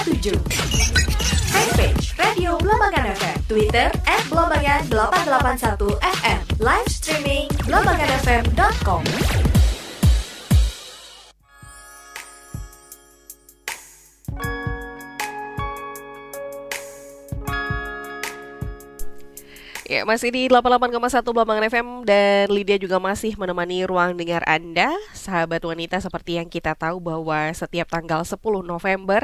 987. Fanpage Radio Blambangan FM, Twitter @blambangan881fm, live streaming blambanganfm.com. Ya, masih di 88,1 Blambangan FM dan Lydia juga masih menemani ruang dengar Anda, sahabat wanita, seperti yang kita tahu bahwa setiap tanggal 10 November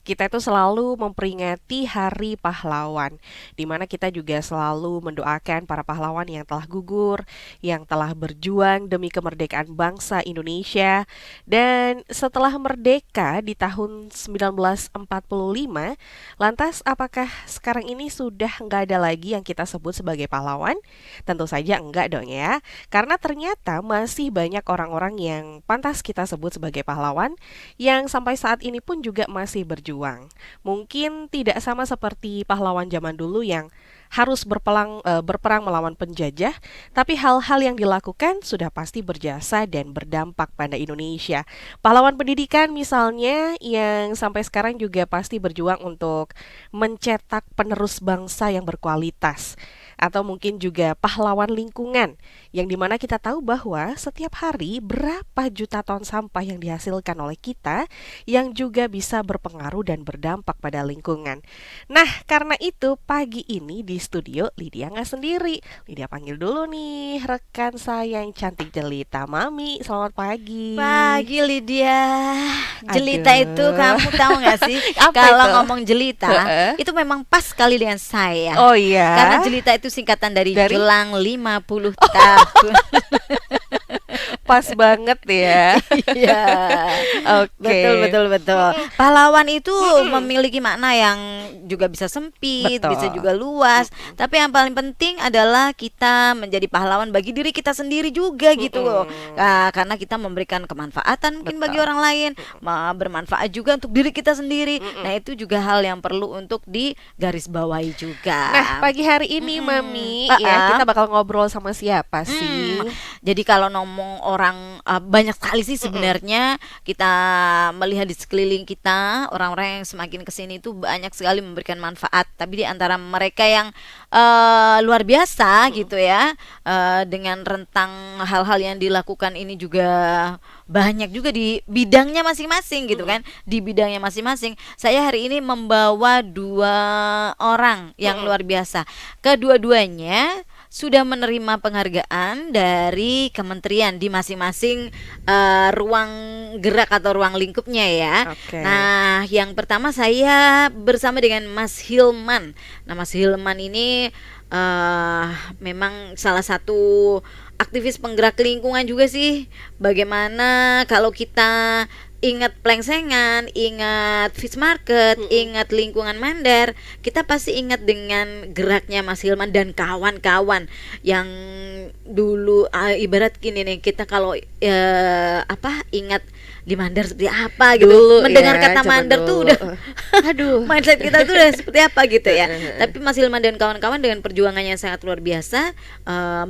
kita itu selalu memperingati Hari Pahlawan, di mana kita juga selalu mendoakan para pahlawan yang telah gugur, yang telah berjuang demi kemerdekaan bangsa Indonesia. Dan setelah merdeka di tahun 1945, lantas apakah sekarang ini sudah nggak ada lagi yang kita sebut sebagai pahlawan? Tentu saja enggak dong ya, karena ternyata masih banyak orang-orang yang pantas kita sebut sebagai pahlawan yang sampai saat ini pun juga masih berjuang. Mungkin tidak sama seperti pahlawan zaman dulu yang harus berperang melawan penjajah, tapi hal-hal yang dilakukan sudah pasti berjasa dan berdampak pada Indonesia. Pahlawan pendidikan misalnya, yang sampai sekarang juga pasti berjuang untuk mencetak penerus bangsa yang berkualitas. Atau mungkin juga pahlawan lingkungan, yang dimana kita tahu bahwa setiap hari berapa juta ton sampah yang dihasilkan oleh kita, yang juga bisa berpengaruh dan berdampak pada lingkungan. Nah, karena itu pagi ini di studio Lydia nggak sendiri. Lydia panggil dulu nih rekan saya yang cantik jelita, Mami. Selamat pagi. Pagi Lydia. Jelita Aduh. itu kamu tahu nggak sih? Apa Kalau itu? ngomong jelita itu memang pas sekali dengan saya. Oh iya. Karena jelita itu singkatan dari Dari? jelang 50 tahun. Pas banget ya. Iya. Oke. Betul. Pahlawan itu memiliki makna yang juga bisa sempit, Betul. bisa juga luas. Tapi yang paling penting adalah kita menjadi pahlawan bagi diri kita sendiri juga gitu loh. Karena kita memberikan kemanfaatan mungkin bagi Betul. orang lain, bermanfaat juga untuk diri kita sendiri. Nah, itu juga hal yang perlu untuk digarisbawahi juga. Nah, pagi hari ini Mami, ya kita bakal ngobrol sama siapa sih? Jadi kalau ngomong orang banyak sekali sih sebenarnya kita melihat di sekeliling kita, orang-orang yang semakin kesini itu banyak sekali memberikan manfaat. Tapi di antara mereka yang luar biasa gitu ya, dengan rentang hal-hal yang dilakukan ini juga banyak juga di bidangnya masing-masing gitu kan. Di bidangnya masing-masing. Saya hari ini membawa 2 orang yang luar biasa. Kedua-duanya sudah menerima penghargaan dari kementerian di masing-masing ruang gerak atau ruang lingkupnya ya. Oke. Nah, yang pertama saya bersama dengan Mas Hilman. Nah, Mas Hilman ini memang salah satu aktivis penggerak lingkungan juga sih. Bagaimana kalau kita ingat plengsengan, ingat fish market, ingat lingkungan Mandar, kita pasti ingat dengan geraknya Mas Hilman dan kawan-kawan yang dulu ibarat gini nih, kita kalau ingat di Mandar seperti apa gitu, Dulu, mendengar ya, kata zaman Mandar tuh dulu. udah Aduh. mindset kita tuh udah seperti apa gitu ya. Tapi Mas Hilman dan kawan-kawan dengan perjuangannya yang sangat luar biasa,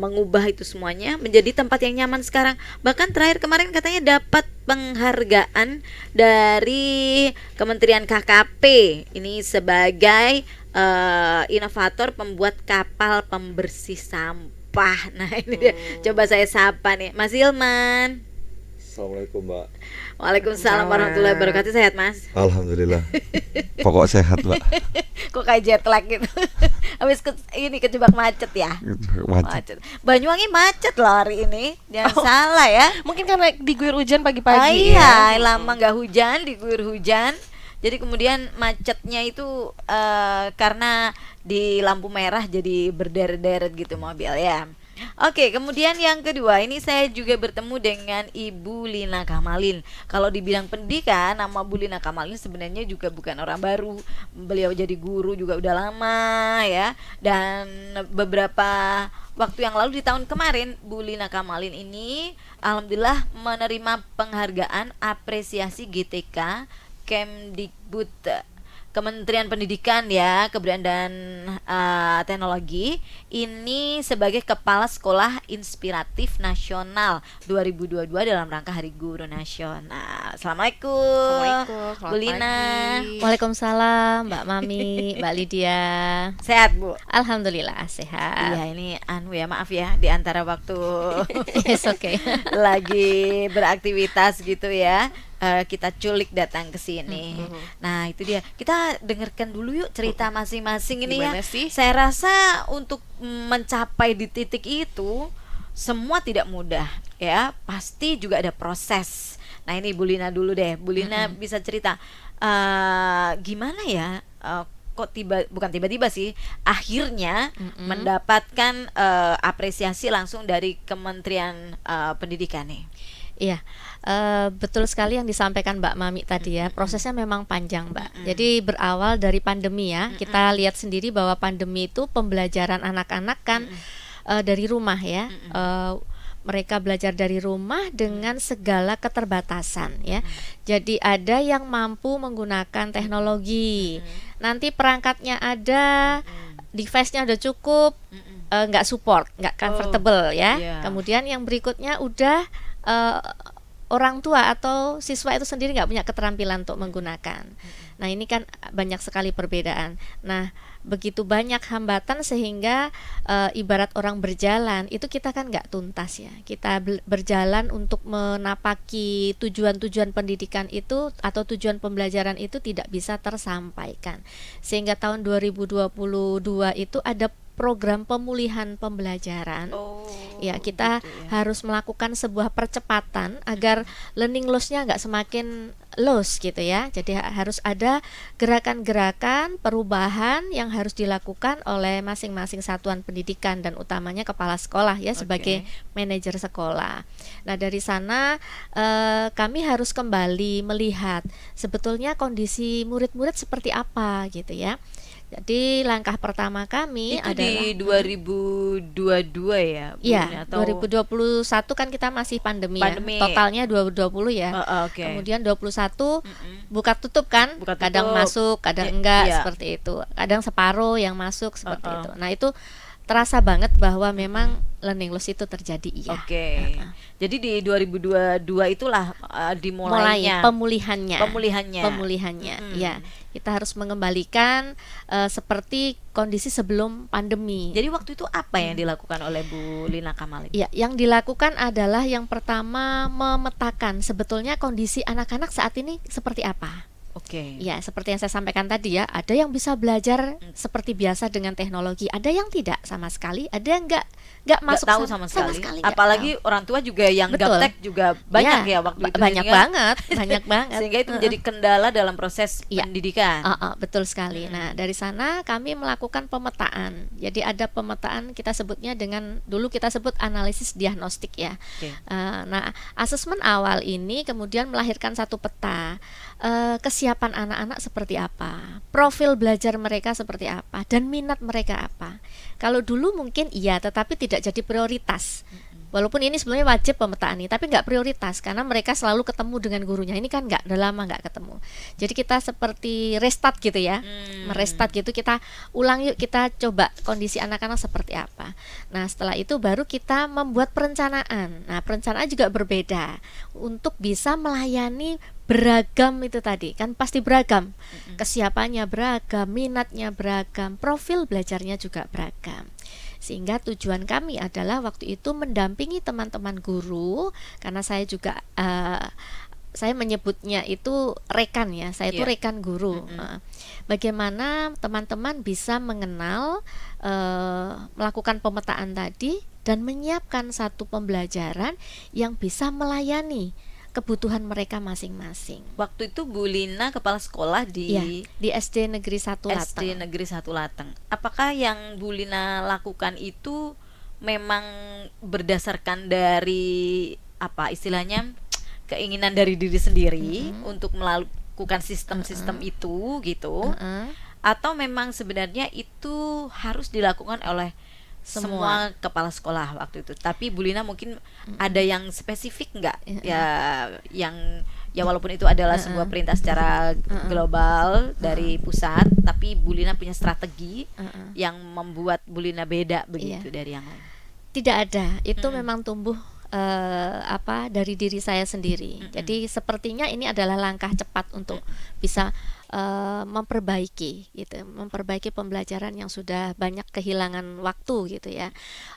mengubah itu semuanya menjadi tempat yang nyaman sekarang. Bahkan terakhir kemarin katanya dapat penghargaan dari Kementerian KKP ini sebagai inovator pembuat kapal pembersih sampah. Nah, ini dia. Coba saya sapa nih Mas Hilman. Assalamualaikum Mbak. Waalaikumsalam warahmatullahi wabarakatuh. Sehat Mas? Alhamdulillah. Pokok sehat Mbak. Kok kayak jet lag gitu. Habis kejebak macet ya. Macet. Banyuwangi macet loh hari ini. Jangan salah ya. Mungkin karena diguyur hujan pagi-pagi Iya, ya. lama nggak hujan, diguyur hujan. Jadi kemudian macetnya itu karena di lampu merah jadi berderet-deret gitu mobil ya. Oke, kemudian yang kedua ini saya juga bertemu dengan Ibu Lina Kamalin. Kalau di bidang pendidikan, nama Bu Lina Kamalin sebenarnya juga bukan orang baru. Beliau jadi guru juga udah lama ya. Dan beberapa waktu yang lalu di tahun kemarin Bu Lina Kamalin ini alhamdulillah menerima penghargaan apresiasi GTK Kemdikbud Kementerian Pendidikan ya, Kebudayaan dan Teknologi ini sebagai Kepala Sekolah Inspiratif Nasional 2022 dalam rangka Hari Guru Nasional. Assalamualaikum. Assalamualaikum, selamat Bu Lina. pagi. Waalaikumsalam Mbak Mami, Mbak Lydia. Sehat, Bu? Alhamdulillah sehat. Iya, ini ya, maaf ya, di antara waktu Yes, oke. lagi beraktivitas gitu ya, kita culik datang ke sini. Nah, itu dia. Kita dengarkan dulu yuk cerita masing-masing ini ya. Gimana sih? Saya rasa untuk mencapai di titik itu semua tidak mudah ya. Pasti juga ada proses. Nah, ini Bu Lina dulu deh. Bu Lina bisa cerita gimana ya? Kok bukan tiba-tiba sih, akhirnya mendapatkan apresiasi langsung dari Kementerian Pendidikan nih. Iya, betul sekali yang disampaikan Mbak Mami tadi ya. Prosesnya memang panjang, Mbak. Jadi berawal dari pandemi ya. Kita lihat sendiri bahwa pandemi itu pembelajaran anak-anak kan dari rumah ya. Mereka belajar dari rumah dengan segala keterbatasan ya. Jadi ada yang mampu menggunakan teknologi. Nanti perangkatnya ada, device-nya udah cukup, nggak support, nggak comfortable ya. yeah. Kemudian yang berikutnya udah orang tua atau siswa itu sendiri nggak punya keterampilan untuk menggunakan. Nah, ini kan banyak sekali perbedaan. Nah, begitu banyak hambatan sehingga ibarat orang berjalan itu kita kan nggak tuntas ya. Kita berjalan untuk menapaki tujuan-tujuan pendidikan itu atau tujuan pembelajaran itu tidak bisa tersampaikan. Sehingga tahun 2022 itu ada program pemulihan pembelajaran. Ya, kita harus melakukan sebuah percepatan agar learning loss-nya nggak semakin loss gitu ya. Jadi harus ada gerakan-gerakan perubahan yang harus dilakukan oleh masing-masing satuan pendidikan dan utamanya kepala sekolah ya sebagai manajer sekolah. Nah, dari sana kami harus kembali melihat sebetulnya kondisi murid-murid seperti apa gitu ya. Jadi langkah pertama kami Itu adalah di 2022 ya, Bu Iya, Lina, atau 2021 kan kita masih pandemi Pandemi. ya. Totalnya 2020 ya. Oke. Kemudian 21 buka tutup kan, Buka kadang tutup. masuk, kadang enggak Iya. seperti itu. Kadang separuh yang masuk seperti Uh-uh. itu. Nah, itu terasa banget bahwa memang learning loss itu terjadi iya. Oke. Jadi di 2022 itulah Mulai dimulainya pemulihannya. pemulihannya. Ya, kita harus mengembalikan seperti kondisi sebelum pandemi. Jadi waktu itu apa yang dilakukan oleh Bu Lina Kamal ini? Ya, yang dilakukan adalah yang pertama memetakan sebetulnya kondisi anak-anak saat ini seperti apa. Oke. Ya, seperti yang saya sampaikan tadi ya, ada yang bisa belajar seperti biasa dengan teknologi, ada yang tidak sama sekali, ada yang nggak masuk Tahu sama sekali. nggak Apalagi tahu. orang tua juga yang Betul. gaptek juga banyak ya waktu itu. banyak sehingga- banget, banyak banget. Sehingga itu menjadi kendala dalam proses Iya. pendidikan. Betul sekali. Nah, dari sana kami melakukan pemetaan. Jadi ada pemetaan kita sebutnya dengan dulu kita sebut analisis diagnostik ya. Oke. Nah, asesmen awal ini kemudian melahirkan satu peta kesiapan anak-anak seperti apa, profil belajar mereka seperti apa, dan minat mereka apa. Kalau dulu mungkin iya, tetapi tidak jadi prioritas. Walaupun ini sebenarnya wajib pemetaan ini, tapi nggak prioritas karena mereka selalu ketemu dengan gurunya. Ini kan udah lama nggak ketemu. Jadi kita seperti restart gitu ya, merestart gitu. Kita ulang yuk, kita coba kondisi anak-anak seperti apa. Nah, setelah itu baru kita membuat perencanaan. Nah, perencanaan juga berbeda untuk bisa melayani beragam itu tadi kan pasti beragam, kesiapannya beragam, minatnya beragam, profil belajarnya juga beragam. Sehingga tujuan kami adalah waktu itu mendampingi teman-teman guru karena saya juga saya menyebutnya itu rekan ya, saya itu rekan guru. Bagaimana teman-teman bisa mengenal, melakukan pemetaan tadi dan menyiapkan satu pembelajaran yang bisa melayani kebutuhan mereka masing-masing. Waktu itu Bu Lina kepala sekolah di di SD Negeri 1 Lateng. SD Negeri 1 Lateng. Apakah yang Bu Lina lakukan itu memang berdasarkan dari apa istilahnya keinginan dari diri sendiri untuk melakukan sistem-sistem itu gitu? Atau memang sebenarnya itu harus dilakukan oleh semua kepala sekolah waktu itu? Tapi Bu Lina mungkin ada yang spesifik nggak ya yang ya walaupun itu adalah sebuah perintah secara global dari pusat, tapi Bu Lina punya strategi yang membuat Bu Lina beda begitu dari yang lain. Tidak ada, itu memang tumbuh dari diri saya sendiri. Jadi sepertinya ini adalah langkah cepat untuk bisa memperbaiki pembelajaran yang sudah banyak kehilangan waktu gitu ya.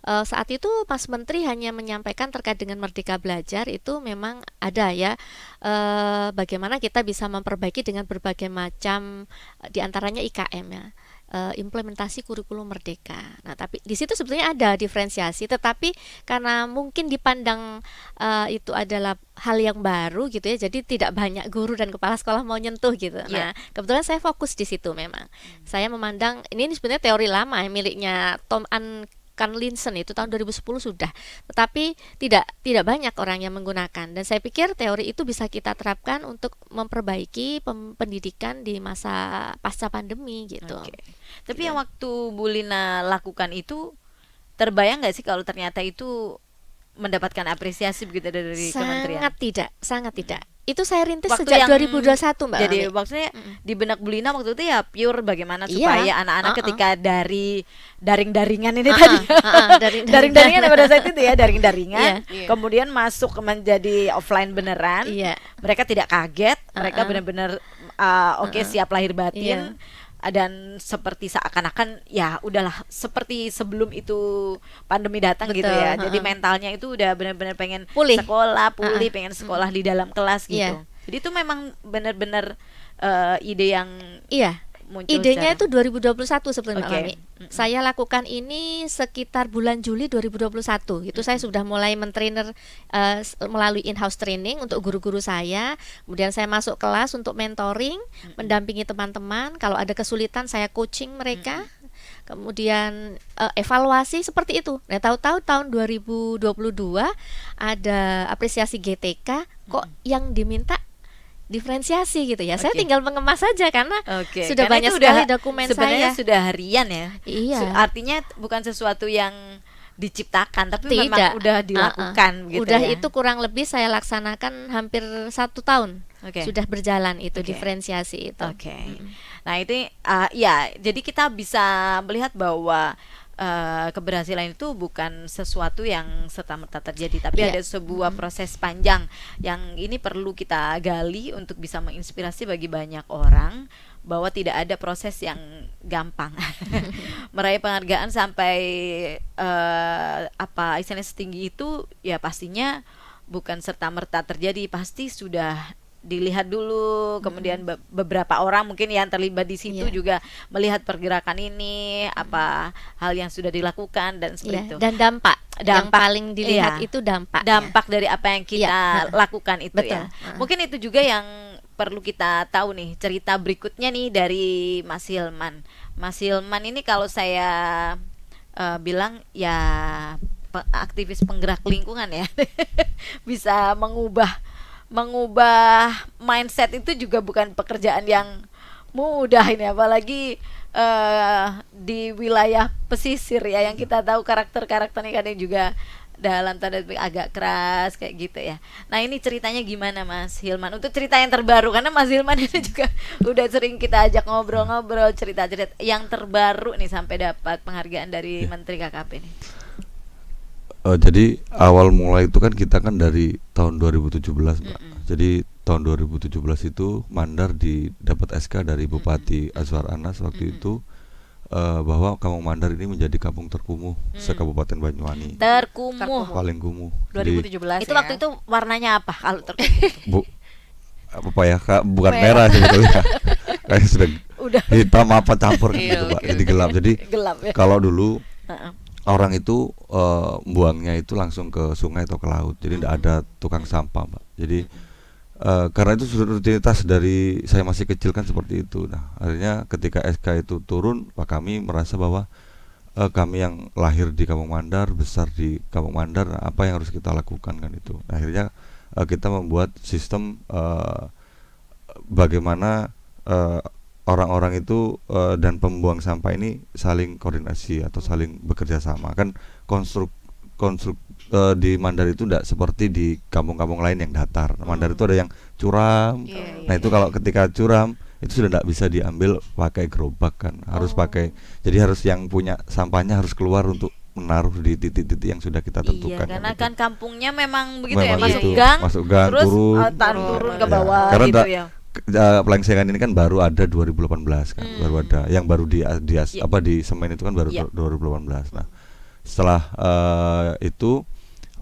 Saat itu Mas Menteri hanya menyampaikan terkait dengan Merdeka Belajar, itu memang ada ya, bagaimana kita bisa memperbaiki dengan berbagai macam, diantaranya IKM ya, implementasi kurikulum merdeka. Nah, tapi di situ sebetulnya ada diferensiasi, tetapi karena mungkin dipandang itu adalah hal yang baru gitu ya, jadi tidak banyak guru dan kepala sekolah mau nyentuh gitu. Nah, kebetulan saya fokus di situ memang. Saya memandang ini sebenarnya teori lama ya, miliknya Tom Linson, itu tahun 2010 sudah, tetapi tidak banyak orang yang menggunakan, dan saya pikir teori itu bisa kita terapkan untuk memperbaiki pendidikan di masa pasca pandemi gitu. Tapi yang waktu Bu Lina lakukan itu, terbayang nggak sih kalau ternyata itu mendapatkan apresiasi begitu dari kementerian? Sangat tidak. Itu saya rintis Waktu sejak yang 2021, Mbak. Jadi Ami. maksudnya di benak Bu Lina waktu itu ya pure bagaimana Iya. supaya anak-anak ketika dari daring-daringan ini tadi daring-daringan pada saat itu ya, daring-daringan Iya. kemudian masuk menjadi offline beneran. Iya. Mereka tidak kaget, mereka benar-benar siap lahir batin. Dan seperti seakan-akan ya udahlah seperti sebelum itu pandemi datang gitu Betul, ya. Jadi mentalnya itu udah benar-benar pengen Pulih. sekolah, pengen sekolah di dalam kelas gitu. Iya. Jadi itu memang benar-benar ide yang Iya. muncul Idenya secara- itu 2021 sebetulnya, Oke. Mbak Ami. Saya lakukan ini sekitar bulan Juli 2021. Itu saya sudah mulai mentrainer melalui in-house training untuk guru-guru saya. Kemudian saya masuk kelas untuk mentoring, mendampingi teman-teman. Kalau ada kesulitan saya coaching mereka. Kemudian evaluasi seperti itu. Nah, tahu-tahu tahun 2022 ada apresiasi GTK, kok yang diminta diferensiasi gitu ya. Saya tinggal mengemas saja karena Oke, sudah karena banyak itu sekali dokumen sebenarnya saya. sudah harian ya. Iya. Artinya bukan sesuatu yang diciptakan, tapi Tidak. memang udah dilakukan gitu Udah ya. itu kurang lebih saya laksanakan hampir 1 tahun. Oke. Sudah berjalan itu Oke. diferensiasi itu. Oke. Nah, itu ya, jadi kita bisa melihat bahwa keberhasilan itu bukan sesuatu yang serta-merta terjadi, tapi Iya. ada sebuah proses panjang yang ini perlu kita gali untuk bisa menginspirasi bagi banyak orang bahwa tidak ada proses yang gampang. Meraih penghargaan sampai istilahnya setinggi itu ya pastinya bukan serta-merta terjadi, pasti sudah dilihat dulu, kemudian beberapa orang mungkin yang terlibat di situ Iya. juga melihat pergerakan ini, apa hal yang sudah dilakukan dan seperti Iya, itu. dan dampak yang Dampak, paling dilihat iya. itu dampak. Dampak dari apa yang kita lakukan itu Betul. ya. Mungkin itu juga yang perlu kita tahu nih, cerita berikutnya nih dari Mas Hilman. Mas Hilman ini kalau saya bilang ya aktivis penggerak lingkungan ya. Bisa mengubah mindset itu juga bukan pekerjaan yang mudah ini, apalagi di wilayah pesisir ya, yang kita tahu karakternya kadang juga dalam tanda petik agak keras kayak gitu ya. Nah, ini ceritanya gimana Mas Hilman? Untuk cerita yang terbaru, karena Mas Hilman ini juga udah sering kita ajak ngobrol-ngobrol, cerita-cerita yang terbaru nih sampai dapat penghargaan dari Menteri KKP nih. Jadi awal mulai itu kan kita kan dari tahun 2017, Mbak. Jadi tahun 2017 itu Mandar dapat SK dari Bupati Azwar Anas waktu itu bahwa Kampung Mandar ini menjadi kampung terkumuh se-Kabupaten Banyuwangi. Terkumuh. Paling kumuh. Jadi 2017 Itu ya. waktu itu warnanya apa kalau terkumuh? apa ya, Kak, bukan merah sebetulnya. Kayak sudah Udah hitam apa campur gitu, Iya, Pak. oke, Jadi oke. gelap. Jadi gelap ya. kalau dulu Heeh. orang itu buangnya itu langsung ke sungai atau ke laut, jadi tidak ada tukang sampah, Mbak. Jadi karena itu sudah rutinitas dari saya masih kecil kan seperti itu. Nah, akhirnya ketika SK itu turun, Pak, kami merasa bahwa kami yang lahir di Kampung Mandar, besar di Kampung Mandar, apa yang harus kita lakukan kan itu. Nah, akhirnya kita membuat sistem bagaimana orang-orang itu dan pembuang sampah ini saling koordinasi atau saling bekerja sama. Kan di Mandar itu tidak seperti di kampung-kampung lain yang datar. Mandar itu ada yang curam. Iya, Nah itu kalau ketika curam itu sudah tidak bisa diambil pakai gerobak kan, harus pakai. Jadi harus yang punya sampahnya harus keluar untuk menaruh di titik-titik yang sudah kita tentukan. Iya, karena gitu. kan kampungnya memang begitu Memang ya, gitu. masuk gang, Gang, terus turun. turun ke Ya, bawah karena gitu da- ya. Pelengsengan ini kan baru ada 2018 kan, baru ada yang baru di Ya. di Semen itu kan baru Ya. 2018. Nah, setelah itu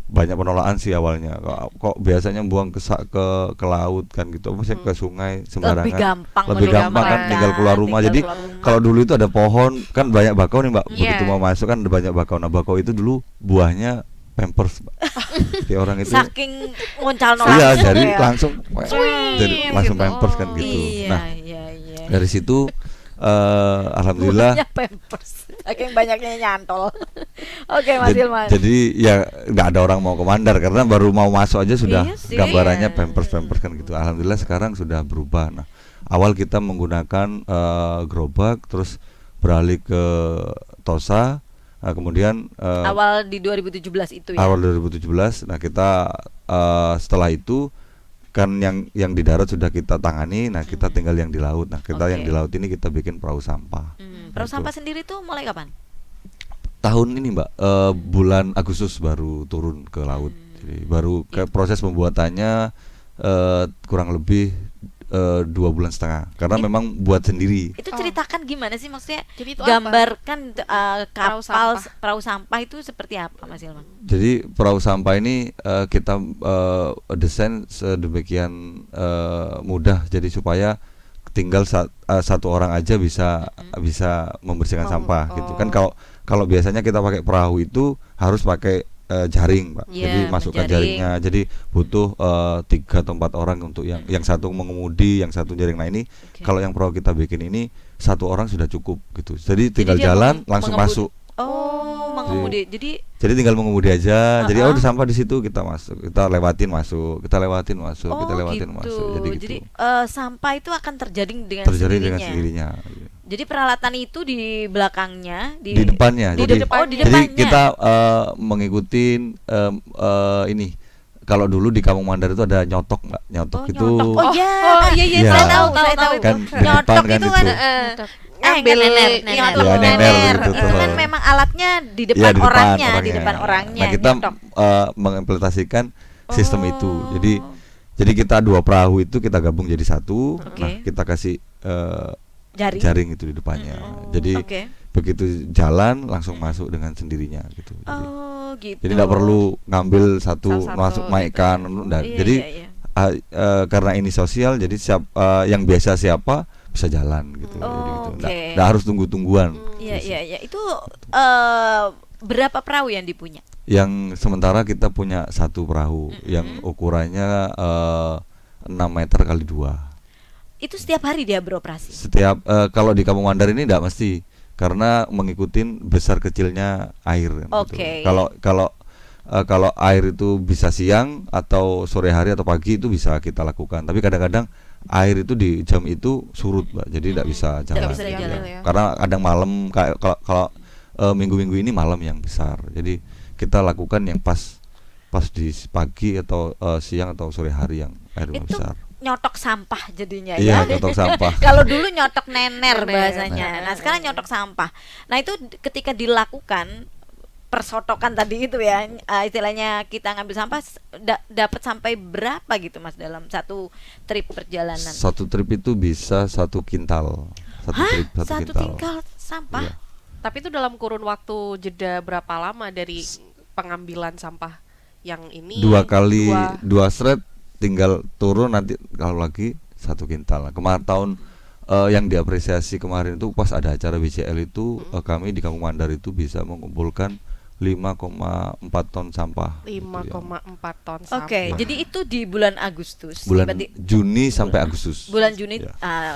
banyak penolakan sih awalnya. Kok biasanya buang ke laut kan gitu, maksudnya ke sungai sembarangan. Lebih gampang Lebih gampang kan, menurut tinggal mereka, keluar rumah. tinggal Jadi keluar rumah. kalau dulu itu ada pohon kan banyak bakau nih Mbak. Iya. Begitu mau masuk kan ada banyak bakau. Nah, bakau itu dulu buahnya Pampers, Mbak. Di orang itu Saking ngoncal iya, langsung jadi ya. langsung jadi langsung gitu. Pampers kan gitu. Iya, Nah, iya, iya. dari situ alhamdulillah Buahnya Pampers. Saking banyaknya nyantol. Oke, Mas Jad- Hilman. jadi ya nggak ada orang mau ke Mandar karena baru mau masuk aja sudah Iya sih. gambarannya Pampers kan gitu. Alhamdulillah sekarang sudah berubah. Nah, awal kita menggunakan gerobak, terus beralih ke Tosa. Nah, kemudian Awal di 2017 itu ya. awal 2017. Nah, kita setelah itu kan yang di darat sudah kita tangani. Nah, kita tinggal yang di laut. Nah, kita yang Oke. di laut ini kita bikin perahu sampah. Perahu Gitu. sampah sendiri tuh mulai kapan? Tahun ini Mbak, bulan Agustus baru turun ke laut. Jadi baru ke proses pembuatannya kurang lebih 2,5 bulan. Karena memang buat sendiri. Itu ceritakan gimana sih, maksudnya Jadi itu apa? gambarkan Perahu kapal sampah. perahu sampah itu seperti apa, Mas Hilman? Jadi perahu sampah ini kita desain sedemikian mudah, jadi supaya tinggal satu orang aja bisa membersihkan sampah gitu kan. Kalau biasanya kita pakai perahu itu harus pakai jaring, Pak. Iya, Jadi masukkan menjaring. jaringnya. Jadi butuh 3 atau 4 orang untuk yang satu mengemudi, yang satu jaring. Nah ini Oke. kalau yang perahu kita bikin ini satu orang sudah cukup gitu. Jadi tinggal dia jalan mengemudi- langsung masuk. Oh, mengemudi. Jadi Jadi tinggal mengemudi aja. Jadi udah sampah di situ kita masuk, kita lewatin masuk, kita lewatin masuk, kita lewatin gitu. masuk. Jadi gitu. Sampah itu akan terjadi dengan Terjadi dengan sendirinya. sendirinya. Jadi peralatan itu di belakangnya, Di depannya. di Jadi, depan- oh, di jadi depannya. kita mengikutin ini. Kalau dulu di Kampung Mandar itu ada nyotok, Mbak. Nyotok itu nyotok. Oh iya, iya, iya, saya tahu, tahu, saya tahu. kan di Nyotok depan kan itu itu. kan Ngambil nener, iya, nyotok Iya, nener nener. gitu Itu kan tuh. memang alatnya di Iya, depan orangnya, di depan orangnya. Nah, kita nyotok. mengimplementasikan sistem itu. Oh. Jadi kita 2 perahu itu kita gabung jadi satu. Oke. Nah, kita kasih Jaring. jaring itu di depannya. Jadi Oke. begitu jalan langsung masuk dengan sendirinya gitu. Oh, gitu. Jadi tidak perlu ngambil satu Satu-satu masuk naikkan. Nah, Iya, jadi iya, iya. karena ini sosial, jadi yang biasa siapa bisa jalan gitu. Jadi gitu. Oke. Nggak harus tunggu-tungguan. Iya, iya, iya. Itu berapa perahu yang dipunya? Yang sementara kita punya 1 perahu yang ukurannya 6 meter kali 2. Itu setiap hari dia beroperasi. Setiap kalau di Kampung Mandar ini tidak mesti karena mengikuti besar kecilnya air kan, gitu. Oke. Kalau air itu bisa siang atau sore hari atau pagi itu bisa kita lakukan. Tapi kadang-kadang air itu di jam itu surut, Mbak. Jadi tidak bisa jalan. bisa gitu jalan, ya. Karena kadang malam kalau minggu-minggu ini malam yang besar. Jadi kita lakukan yang pas di pagi atau siang atau sore hari yang air Itu besar. nyotok sampah jadinya Iya, ya. nyotok sampah. Kalau dulu nyotok nener Nener. bahasanya. Nah, sekarang nyotok sampah. Nah, itu ketika dilakukan persotokan tadi itu ya, istilahnya kita ngambil sampah dapat sampai berapa gitu, Mas, dalam satu trip perjalanan? Satu trip itu bisa 1 kintal. Satu tingkal sampah. Iya. Tapi itu dalam kurun waktu jeda berapa lama dari pengambilan sampah yang ini? 2 kali 2 shred tinggal turun nanti kalau lagi 1 kintal. Nah, kemarin tahun yang diapresiasi kemarin itu pas ada acara BCL itu kami di Kampung Mandar itu bisa mengumpulkan 5,4 ton sampah. 5,4 ton sampah. Oke, jadi itu di bulan Agustus. Bulan Berarti Juni sampai Agustus. bulan Juni. Ya.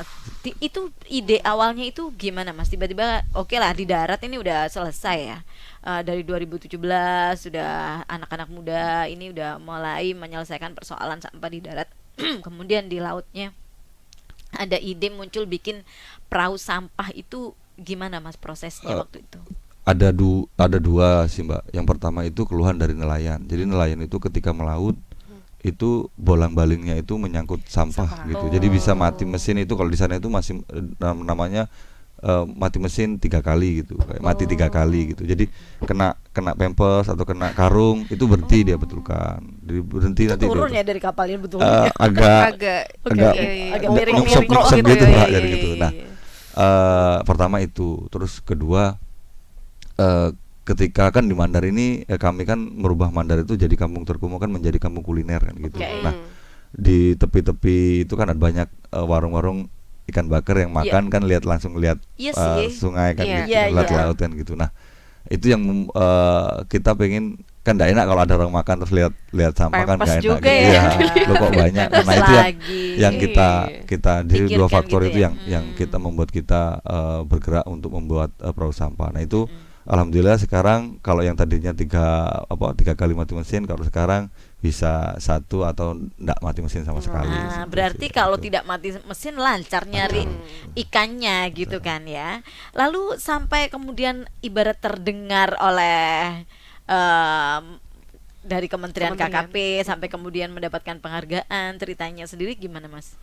Itu ide awalnya itu gimana, Mas? Tiba-tiba oke lah di darat ini udah selesai ya. Dari 2017 sudah anak-anak muda ini udah mulai menyelesaikan persoalan sampah di darat. Kemudian di lautnya ada ide muncul bikin perahu sampah itu gimana, Mas, prosesnya waktu itu? ada dua sih Mbak. Yang pertama itu keluhan dari nelayan. Jadi nelayan itu ketika melaut itu bolang-balingnya itu menyangkut sampah gitu. Jadi bisa mati mesin itu kalau di sana itu masih namanya mati mesin 3 kali gitu, kayak mati 3 kali gitu. Jadi kena pampers atau kena karung itu berhenti dia betulkan. Jadi berhenti Itu nanti turun dia ya dari kapal ini betul. agak agak agak nyungsep miring-miring gitu ya, Pak, ya, jadi ya, gitu. ya, Nah, ya. pertama itu, terus kedua ketika kan di Mandar ini kami kan merubah Mandar itu jadi kampung terkumuh kan menjadi kampung kuliner kan gitu. Nah, di tepi-tepi itu kan ada banyak warung-warung ikan bakar yang makan kan langsung lihat Iya sih. sungai kan Iya. gitu, Iya, lihat iya. laut kan gitu. Nah, itu yang kita pengen kan nggak enak kalau ada orang makan terus lihat sampah kan Pampers nggak enak juga gitu. ya. Iya, lo kok banyak. Pampers Nah, itu lagi. yang kita jadi dua Pikirkan faktor gitu itu ya. yang kita membuat kita bergerak untuk membuat perahu sampah. Nah, itu alhamdulillah sekarang kalau yang tadinya 3 kali mati mesin, kalau sekarang bisa 1 atau enggak mati mesin sama sekali. Nah, Seperti berarti itu. kalau tidak mati mesin lancar nyari ikannya gitu kan ya. Lalu sampai kemudian ibarat terdengar oleh dari Kementerian Kementerian. KKP sampai kemudian mendapatkan penghargaan, ceritanya sendiri gimana Mas?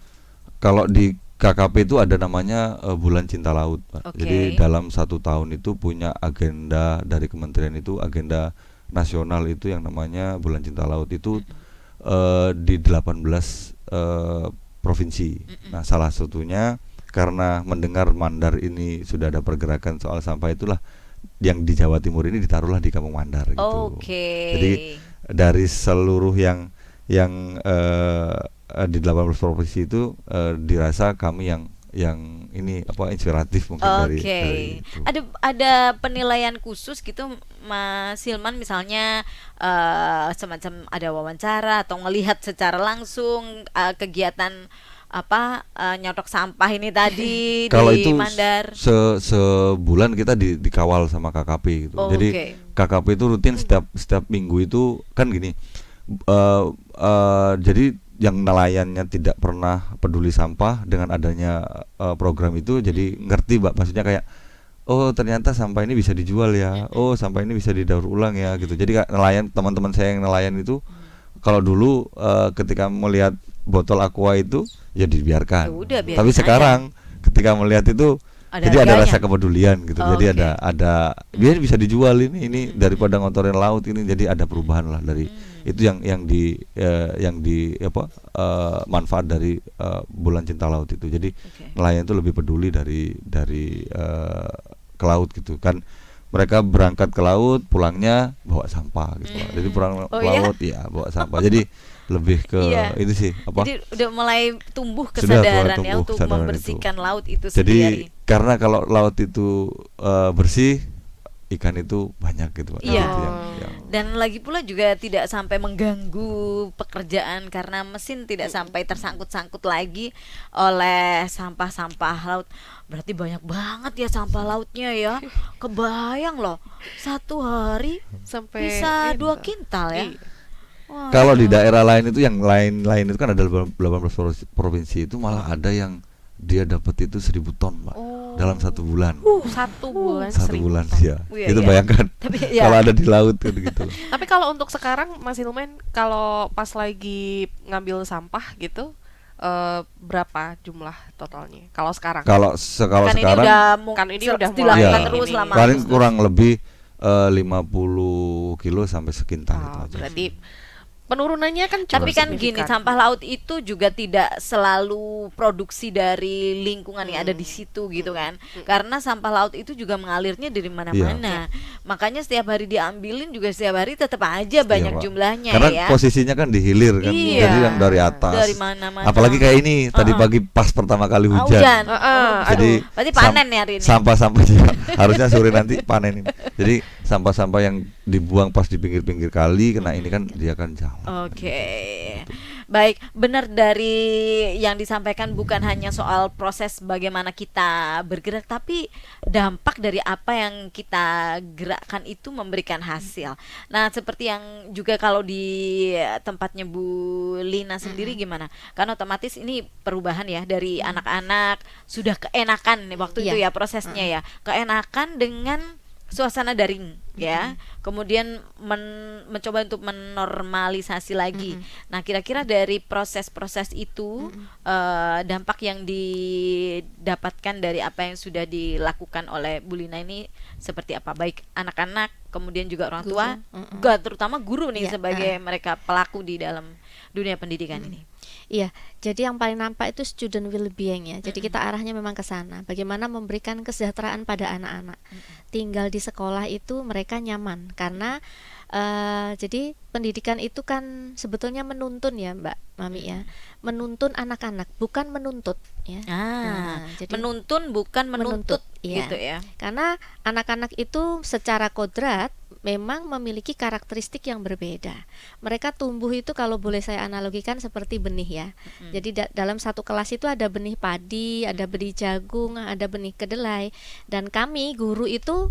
Kalau di KKP itu ada namanya Bulan Cinta Laut, Pak. Oke. Jadi dalam 1 tahun itu punya agenda dari kementerian itu, agenda nasional itu yang namanya Bulan Cinta Laut itu di 18 provinsi. Nah, salah satunya karena mendengar Mandar ini sudah ada pergerakan soal sampah, itulah yang di Jawa Timur ini ditaruhlah di Kampung Mandar gitu. Oke. Jadi dari seluruh yang di 18 provinsi itu dirasa kami yang ini inspiratif mungkin dari itu. Ada penilaian khusus gitu Mas Hilman, misalnya semacam ada wawancara atau ngelihat secara langsung kegiatan nyodok sampah ini tadi Kalau di itu Mandar. sebulan kita dikawal sama KKP gitu. Oh, Jadi oke. KKP itu rutin setiap minggu itu kan gini. Jadi yang nelayannya tidak pernah peduli sampah, dengan adanya program itu jadi ngerti Mbak, maksudnya kayak oh ternyata sampah ini bisa dijual ya, oh sampah ini bisa didaur ulang ya gitu. Jadi nelayan, teman-teman saya yang nelayan itu kalau dulu ketika melihat botol aqua itu ya dibiarkan. Ya udah, biarin Tapi aja. sekarang ketika melihat itu Ada jadi ada harganya. rasa kepedulian gitu. Oh, jadi oke. ada biar bisa dijual ini daripada ngotorin laut ini, jadi ada perubahan lah dari itu yang di manfaat dari Bulan Cinta Laut itu. Jadi Oke. nelayan itu lebih peduli dari ke laut gitu kan. Mereka berangkat ke laut, pulangnya bawa sampah gitu. Jadi pulang Oh, ke iya? laut ya bawa sampah. Jadi lebih ke Iya. itu sih Jadi udah mulai tumbuh Sudah mulai kesadaran ya tumbuh untuk kesadaran membersihkan itu. laut itu Jadi sendiri. karena kalau laut itu bersih, ikan itu banyak gitu Pak. Iya. Itu yang Dan lagi pula juga tidak sampai mengganggu pekerjaan karena mesin tidak sampai tersangkut-sangkut lagi oleh sampah-sampah laut. Berarti banyak banget ya sampah lautnya ya. Kebayang loh, 1 hari Sampai bisa 2 itu. kintal ya. Iya. Wah. Kalau di daerah lain itu yang lain itu kan ada 18 provinsi itu malah ada yang dia dapat itu 1.000 ton Pak dalam 1 bulan. 1 bulan 1 seribu bulan ton. ya. Iya, Itu iya. bayangkan Tapi ya. kalau ada di laut kan gitu. Tapi kalau untuk sekarang Mas Hilman, kalau pas lagi ngambil sampah gitu, berapa jumlah totalnya? Kalau sekarang? Kalau Kan ini sekarang udah Kan ini udah dilakukan mulai terus ini. selama paling Agustus. kurang lebih 50 kilo sampai sekintal itu aja. Berarti penurunannya kan cukup Tapi kan gini, signifikan. sampah laut itu juga tidak selalu produksi dari lingkungan yang ada di situ gitu kan. Karena sampah laut itu juga mengalirnya dari mana-mana. Makanya setiap hari diambilin juga setiap hari tetap aja banyak Pak. jumlahnya Karena ya. posisinya kan di hilir kan, Iya. jadi yang dari atas. Dari mana-mana. Apalagi kayak ini tadi pagi pas pertama kali Ah, hujan. Aduh, Jadi berarti panen ya hari ini. Sampah-sampah harusnya sore nanti panen ini. Jadi sampah-sampah yang dibuang pas di pinggir-pinggir kali kena ini kan dia kan jalan. Oke. Baik, benar dari yang disampaikan bukan hanya soal proses bagaimana kita bergerak, tapi dampak dari apa yang kita gerakkan itu memberikan hasil. Nah, seperti yang juga kalau di tempatnya Bu Lina sendiri gimana? Kan otomatis ini perubahan ya dari anak-anak sudah keenakan nih waktu itu ya Iya. prosesnya ya. Keenakan dengan suasana daring ya. Kemudian mencoba untuk menormalisasi lagi. Nah, kira-kira dari proses-proses itu dampak yang didapatkan dari apa yang sudah dilakukan oleh Bu Lina ini seperti apa? Baik anak-anak, kemudian juga orang tua, juga terutama guru nih Ya, sebagai mereka pelaku di dalam dunia pendidikan ini. Iya, jadi yang paling nampak itu student well-being ya. Jadi kita arahnya memang ke sana. Bagaimana memberikan kesejahteraan pada anak-anak. Tinggal di sekolah itu mereka nyaman karena jadi pendidikan itu kan sebetulnya menuntun ya Mbak Mami ya. Menuntun anak-anak, bukan menuntut ya. Jadi Menuntun bukan menuntut iya. gitu ya. Karena anak-anak itu secara kodrat memang memiliki karakteristik yang berbeda. Mereka tumbuh itu kalau boleh saya analogikan seperti benih ya. Jadi dalam satu kelas itu ada benih padi, ada benih jagung, ada benih kedelai. Dan kami guru itu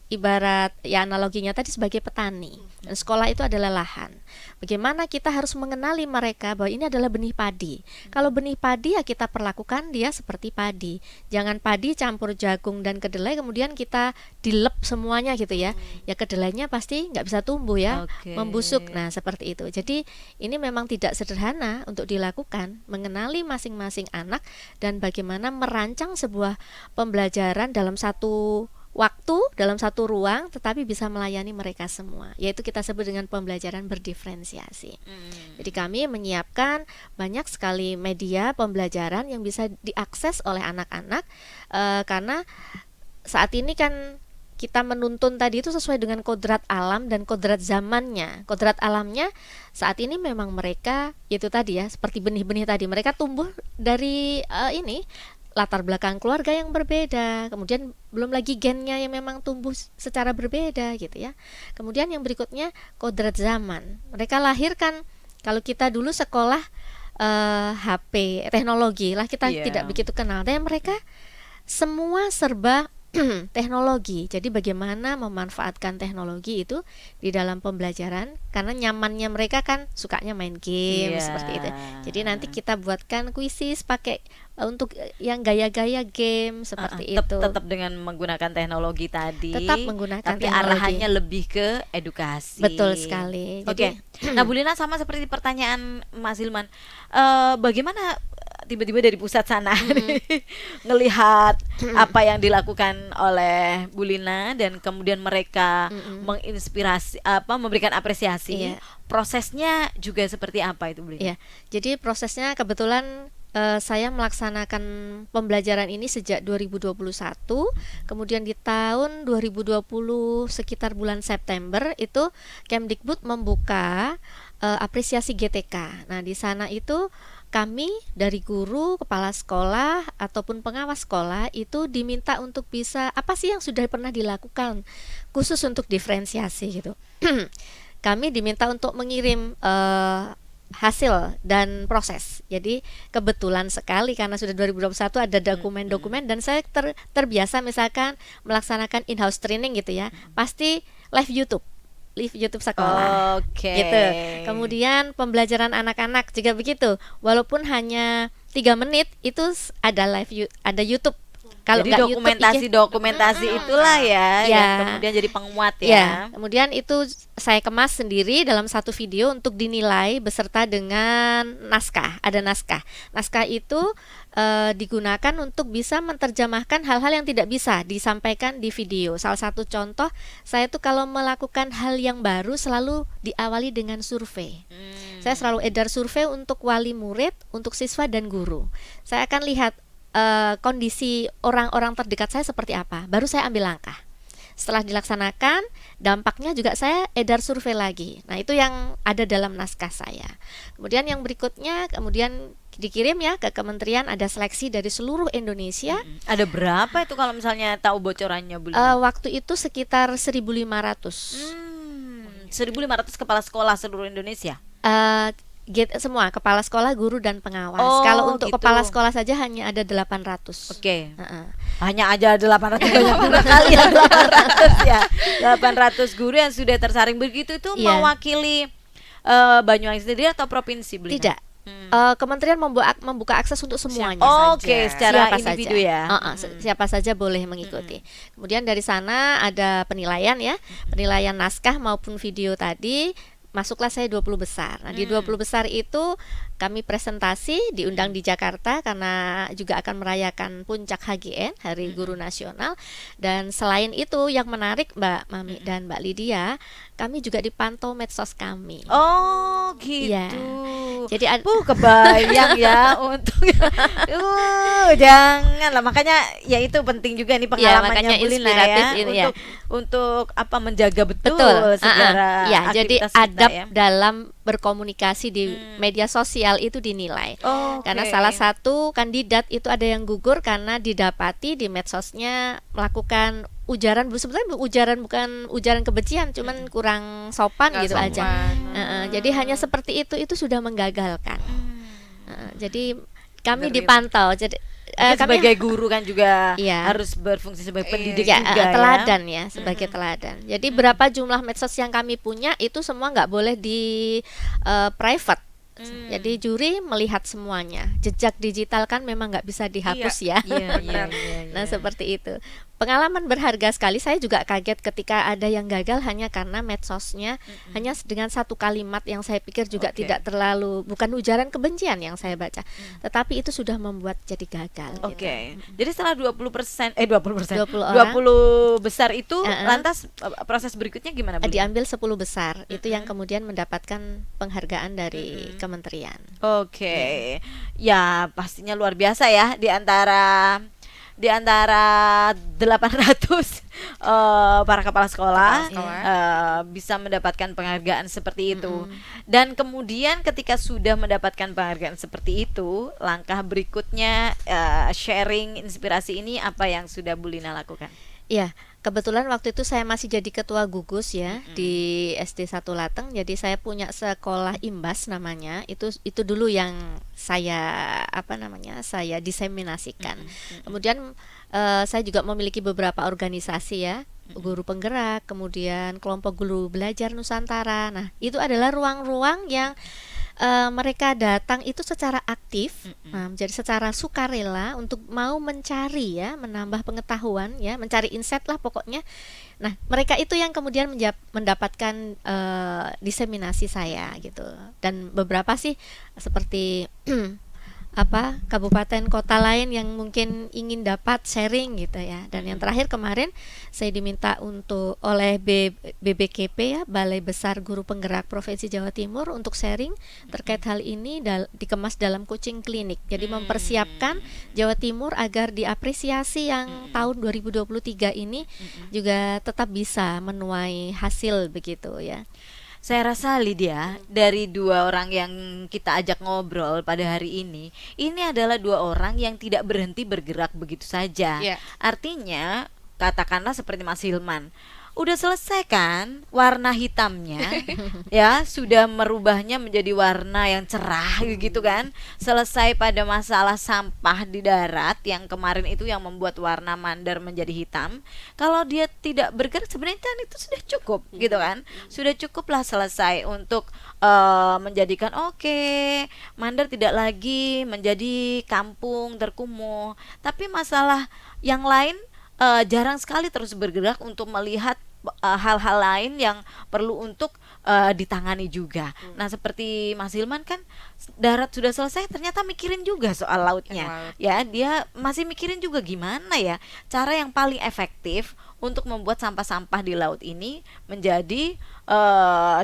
ibarat ya analoginya tadi sebagai petani. Dan sekolah itu adalah lahan. Bagaimana kita harus mengenali mereka bahwa ini adalah benih padi. Kalau benih padi ya kita perlakukan dia seperti padi. Jangan padi campur jagung dan kedelai kemudian kita dilep semuanya gitu ya. Ya kedelainya pasti nggak bisa tumbuh ya, membusuk. Nah seperti itu. Jadi ini memang tidak sederhana untuk dilakukan, mengenali masing-masing anak dan bagaimana merancang sebuah pembelajaran dalam satu waktu, dalam satu ruang, tetapi bisa melayani mereka semua. Yaitu kita sebut dengan pembelajaran berdiferensiasi. Jadi kami menyiapkan banyak sekali media pembelajaran yang bisa diakses oleh anak-anak karena saat ini kan kita menuntun tadi itu sesuai dengan kodrat alam dan kodrat zamannya. Kodrat alamnya saat ini memang mereka itu tadi ya, seperti benih-benih tadi, mereka tumbuh dari latar belakang keluarga yang berbeda, kemudian belum lagi gennya yang memang tumbuh secara berbeda gitu ya. Kemudian yang berikutnya kodrat zaman. Mereka lahirkan, kalau kita dulu sekolah HP, teknologi lah kita tidak begitu kenal. Dan mereka semua serba teknologi. Jadi bagaimana memanfaatkan teknologi itu di dalam pembelajaran, karena nyamannya mereka kan sukanya main game seperti itu. Jadi nanti kita buatkan kuisis pakai untuk yang gaya-gaya game seperti itu. Tetap dengan menggunakan teknologi tadi. Tetap menggunakan tapi teknologi. Arahannya lebih ke edukasi. Betul sekali. Oke. Nah, Bu Lina, sama seperti pertanyaan Mas Hilman, bagaimana tiba-tiba dari pusat sana ngelihat apa yang dilakukan oleh Bu Lina dan kemudian mereka menginspirasi, memberikan apresiasi. Prosesnya juga seperti apa itu, Bu Lina? Iya. Jadi prosesnya kebetulan saya melaksanakan pembelajaran ini sejak 2021, kemudian di tahun 2020 sekitar bulan September itu Kemdikbud membuka apresiasi GTK. Nah, di sana itu kami dari guru, kepala sekolah ataupun pengawas sekolah itu diminta untuk bisa apa sih yang sudah pernah dilakukan khusus untuk diferensiasi gitu. Kami diminta untuk mengirim hasil dan proses. Jadi kebetulan sekali karena sudah 2021 ada dokumen-dokumen dan saya terbiasa misalkan melaksanakan in-house training gitu ya. Pasti live YouTube sekolah. Gitu. Kemudian pembelajaran anak-anak juga begitu. Walaupun hanya 3 menit itu ada ada YouTube. Kalau jadi dokumentasi itulah ya yang kemudian jadi penguat ya. Kemudian itu saya kemas sendiri dalam satu video untuk dinilai beserta dengan naskah. Ada naskah. Naskah itu digunakan untuk bisa menerjemahkan hal-hal yang tidak bisa disampaikan di video. Salah satu contoh, saya tuh kalau melakukan hal yang baru selalu diawali dengan survei. Saya selalu edar survei untuk wali murid, untuk siswa dan guru. Saya akan lihat kondisi orang-orang terdekat saya seperti apa, baru saya ambil langkah. Setelah dilaksanakan, dampaknya juga saya edar survei lagi. Nah, itu yang ada dalam naskah saya. Kemudian yang berikutnya, kemudian dikirim ya ke kementerian, ada seleksi dari seluruh Indonesia. Ada berapa itu kalau misalnya tahu bocorannya, Bu? Waktu itu sekitar 1.500. 1.500 kepala sekolah seluruh Indonesia. Semua kepala sekolah, guru dan pengawas. Kalau untuk kepala sekolah saja hanya ada 800. Hanya aja 800 banyak kali ya 800 ya. 800 guru yang sudah tersaring begitu itu mewakili Banyuwangi sendiri atau provinsi, Bu Lina? Tidak. Kementerian membuka akses untuk semuanya. Oke, secara Siapa individu saja. ya. Siapa saja boleh mengikuti. Kemudian dari sana ada penilaian ya, penilaian naskah maupun video tadi. Masuklah saya 20 besar. Nah, di 20 besar itu kami presentasi, diundang di Jakarta karena juga akan merayakan puncak HGN, Hari Guru Nasional. Dan selain itu yang menarik Mbak Mami dan Mbak Lydia, kami juga dipantau medsos kami. Oh, gitu. Iya. Jadi kebayang ya untuk janganlah, makanya ya itu penting juga nih pengalamannya makanya Bu Lina inspiratif ya, ini ya. untuk apa menjaga betul, Betul. segala Ya, jadi aktivitas kita adab ya. dalam berkomunikasi di media sosial itu dinilai. Oh, Karena oke. salah satu kandidat itu ada yang gugur karena didapati di medsosnya melakukan ujaran, sebetulnya bukan ujaran kebencian, cuman kurang sopan Nggak gitu sopan. aja. Jadi hanya seperti itu sudah menggagalkan. Jadi kami Ngeri. dipantau. Jadi Mungkin kami sebagai guru kan juga Iya. harus berfungsi sebagai pendidik ya, juga ya. teladan ya, sebagai teladan. Jadi berapa jumlah medsos yang kami punya itu semua nggak boleh di private. Jadi juri melihat semuanya. Jejak digital kan memang nggak bisa dihapus ya. Iya, iya, Benar. iya, Nah iya. seperti itu. Pengalaman berharga sekali. Saya juga kaget ketika ada yang gagal hanya karena medsosnya hanya dengan satu kalimat yang saya pikir juga Oke. tidak terlalu, bukan ujaran kebencian yang saya baca, tetapi itu sudah membuat jadi gagal. Oke. gitu. Jadi setelah 20%, 20%, 20 orang. 20 besar itu Uh-uh. lantas proses berikutnya gimana Bu? Diambil 10 besar itu yang kemudian mendapatkan penghargaan dari kementerian. Oke. Ya, pastinya luar biasa ya di antara 800 para kepala sekolah, bisa mendapatkan penghargaan seperti itu. Dan kemudian ketika sudah mendapatkan penghargaan seperti itu, langkah berikutnya sharing inspirasi ini apa yang sudah Bu Lina lakukan? Iya, kebetulan waktu itu saya masih jadi ketua gugus ya di SD 1 Lateng. Jadi saya punya sekolah imbas namanya. Itu dulu yang saya saya diseminasikan. Kemudian saya juga memiliki beberapa organisasi ya, guru penggerak, kemudian kelompok guru belajar Nusantara. Nah, itu adalah ruang-ruang yang mereka datang itu secara aktif, jadi secara sukarela untuk mau mencari ya, menambah pengetahuan ya, mencari insight lah pokoknya. Nah, mereka itu yang kemudian mendapatkan diseminasi saya gitu. Dan beberapa sih seperti kabupaten kota lain yang mungkin ingin dapat sharing gitu ya. Dan yang terakhir kemarin saya diminta oleh BBKP ya, Balai Besar Guru Penggerak Provinsi Jawa Timur, untuk sharing terkait hal ini dikemas dalam coaching klinik. Jadi mempersiapkan Jawa Timur agar diapresiasi yang tahun 2023 ini juga tetap bisa menuai hasil begitu ya. Saya rasa Lydia, dari dua orang yang kita ajak ngobrol pada hari ini adalah dua orang yang tidak berhenti bergerak begitu saja. Iya. Artinya, katakanlah seperti Mas Hilman, udah selesai kan warna hitamnya, ya sudah merubahnya menjadi warna yang cerah gitu kan. Selesai pada masalah sampah di darat yang kemarin itu yang membuat warna mandar menjadi hitam. Kalau dia tidak bergerak sebenarnya kan itu sudah cukup gitu kan. Sudah cukuplah selesai untuk menjadikan mandar tidak lagi menjadi kampung terkumuh. Tapi masalah yang lain jarang sekali terus bergerak untuk melihat hal-hal lain yang perlu untuk ditangani juga. Nah, seperti Mas Hilman kan darat sudah selesai, ternyata mikirin juga soal lautnya. Laut. Ya, dia masih mikirin juga gimana ya cara yang paling efektif untuk membuat sampah-sampah di laut ini menjadi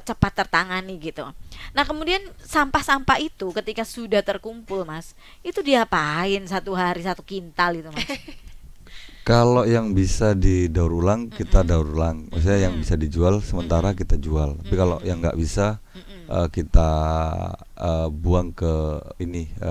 cepat tertangani gitu. Nah, kemudian sampah-sampah itu ketika sudah terkumpul, Mas, itu diapain satu hari satu kintal itu, Mas? Kalau yang bisa didaur ulang kita daur ulang, maksudnya yang bisa dijual sementara kita jual. Tapi kalau yang nggak bisa kita buang ke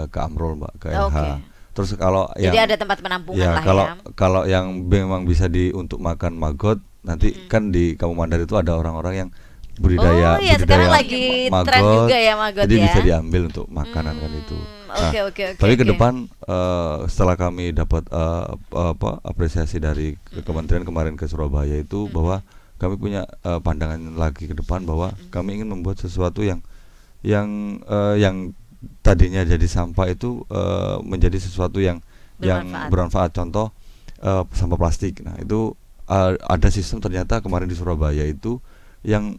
ke Amrol, Mbak, ke LH. Oke. Terus kalau Jadi yang ada tempat penampungan ya lah kalau ya. kalau yang memang bisa untuk makan maggot, nanti kan di Kampung Mandar itu ada orang-orang yang budidaya Oh iya, sekarang budidaya lagi tren juga ya maggot jadi ya. bisa diambil untuk makanan kan itu. Oke. Tapi ke depan setelah kami dapat apresiasi dari kementerian kemarin ke Surabaya itu bahwa kami punya pandangan lagi ke depan bahwa kami ingin membuat sesuatu yang tadinya jadi sampah itu menjadi sesuatu yang bermanfaat. Contoh sampah plastik. Nah itu ada sistem ternyata kemarin di Surabaya itu yang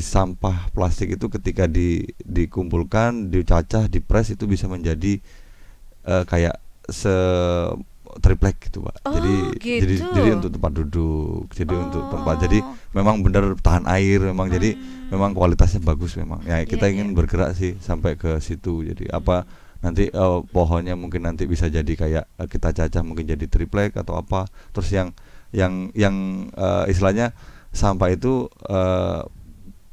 sampah plastik itu ketika dikumpulkan, dicacah, dipres itu bisa menjadi kayak triplek gitu Pak. Oh, jadi gitu. jadi untuk tempat duduk, jadi untuk tempat. Jadi memang benar tahan air memang. Jadi memang kualitasnya bagus memang. Ya kita ingin bergerak sih sampai ke situ. Jadi apa nanti pohonnya mungkin nanti bisa jadi kayak kita cacah mungkin jadi triplek atau apa. Terus yang istilahnya sampah itu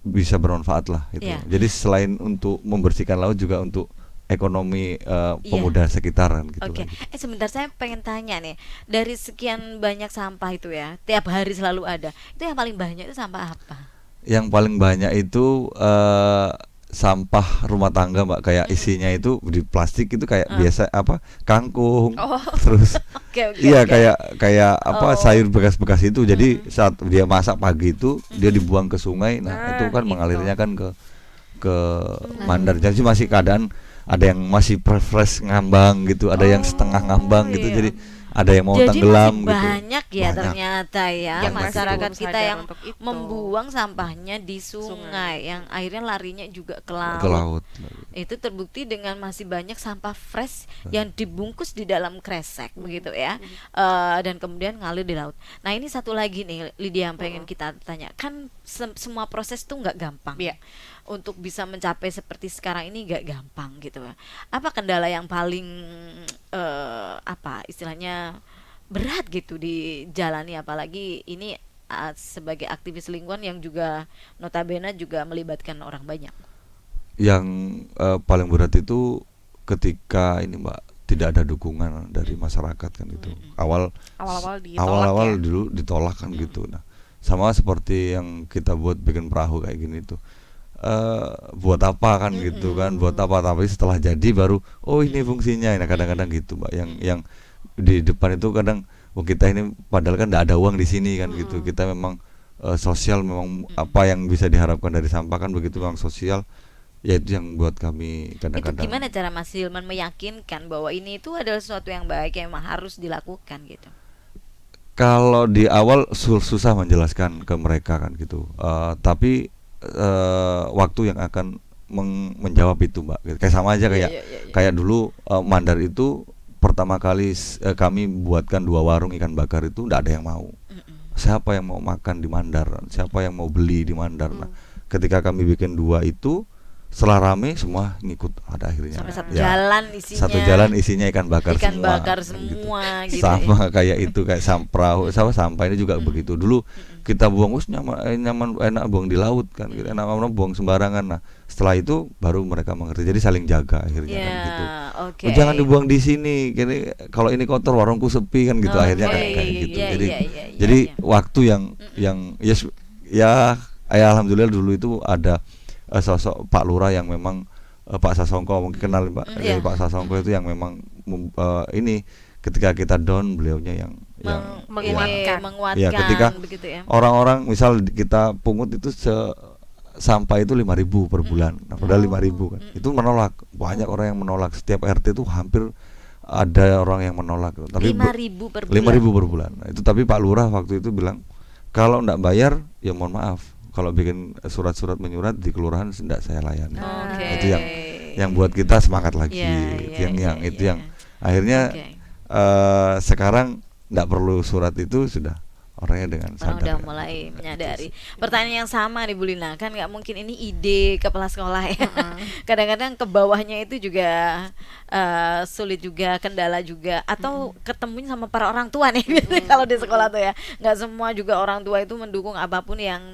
bisa bermanfaat lah gitu. Iya. Jadi selain untuk membersihkan laut juga untuk ekonomi pemuda sekitaran gitu. Oke. lagi. Sebentar, saya pengen tanya nih, dari sekian banyak sampah itu ya, tiap hari selalu ada, itu yang paling banyak itu sampah apa? Yang paling banyak itu sampah rumah tangga Mbak, kayak isinya itu di plastik itu kayak biasa apa kangkung, terus Oke. iya kayak apa sayur bekas-bekas itu. Jadi Mm-mm. saat dia masak pagi itu dia dibuang ke sungai. Nah itu kan gitu. mengalirnya kan ke Mandar. Jadi masih keadaan ada yang masih fresh ngambang gitu, ada yang setengah ngambang gitu. iya. Jadi ada yang mau Jadi tenggelam masih gitu. banyak ya Banyak. ternyata ya Yang masih masyarakat belum kita sadar yang untuk itu. membuang sampahnya di sungai, yang akhirnya larinya juga ke laut. Ke laut. Itu terbukti dengan masih banyak sampah fresh yang dibungkus di dalam kresek begitu ya. Dan kemudian ngalir di laut. Nah, ini satu lagi nih Lydia yang pengen kita tanya. Kan semua proses tuh nggak gampang. Iya. Untuk bisa mencapai seperti sekarang ini nggak gampang gitu ya. Apa kendala yang paling apa istilahnya berat gitu dijalani, apalagi ini sebagai aktivis lingkungan yang juga notabene juga melibatkan orang banyak. Yang paling berat itu ketika ini Mbak tidak ada dukungan dari masyarakat kan itu. Awal-awal ditolak Awal-awal ya. dulu ditolak kan gitu. Nah, sama seperti yang kita buat bikin perahu kayak gini tuh. Buat apa kan gitu kan, buat apa, tapi setelah jadi baru ini fungsinya. Nah kadang-kadang gitu Mbak, yang di depan itu kadang kita ini padahal kan tidak ada uang di sini kan gitu. Kita memang sosial, memang apa yang bisa diharapkan dari sampah kan begitu, memang sosial. Ya itu yang buat kami Itu kadang-kadang. gimana cara Mas Hilman meyakinkan bahwa ini itu adalah sesuatu yang baik yang memang harus dilakukan gitu? Kalau di awal susah menjelaskan ke mereka kan gitu. Tapi waktu yang akan menjawab itu Mbak. Kayak sama aja kayak kayak dulu Mandar itu pertama kali kami buatkan 2 warung ikan bakar itu tidak ada yang mau. Siapa yang mau makan di Mandar? Siapa yang mau beli di Mandar? Nah, ketika kami bikin 2 itu setelah rame semua ngikut ada akhirnya. Sampai satu Ya, jalan isinya. satu jalan isinya ikan bakar Ikan semua. bakar gitu. semua gitu. Sama kayak itu kayak perahu sampah ini juga begitu. Dulu kita buang nyaman enak buang di laut kan, gitu. Enak buang sembarangan. Nah setelah itu baru mereka mengerti, jadi saling jaga akhirnya kan gitu. Oke. Oh, jangan dibuang di sini, kalau ini kotor warungku sepi kan gitu. Akhirnya kayak gitu. Jadi waktu yang ya alhamdulillah dulu itu ada sosok Pak Lurah yang memang Pak Sasongko, mungkin kenal Pak. Jadi Pak Sasongko itu yang memang ini ketika kita down beliaunya yang menguatkan ya, ketika begitu ya. orang-orang misal kita pungut itu sampah itu 5.000 per bulan. Nah, padahal 5.000 kan. Itu menolak. Banyak orang yang menolak. Setiap RT itu hampir ada orang yang menolak. Tapi 5.000 per bulan. 5.000 per bulan. Nah, itu tapi Pak Lurah waktu itu bilang kalau enggak bayar ya mohon maaf. Kalau bikin surat-surat menyurat di kelurahan tidak saya layani. Itu yang buat kita semangat lagi. Yang akhirnya sekarang tidak perlu surat itu sudah orangnya dengan Orang sadar. udah mulai menyadari. Pertanyaan yang sama nih Bu Lina, kan nggak mungkin ini ide kepala sekolah ya. Kadang-kadang ke bawahnya itu juga sulit juga, kendala juga, atau ketemunya sama para orang tua nih kalau di sekolah tuh ya. Nggak semua juga orang tua itu mendukung apapun yang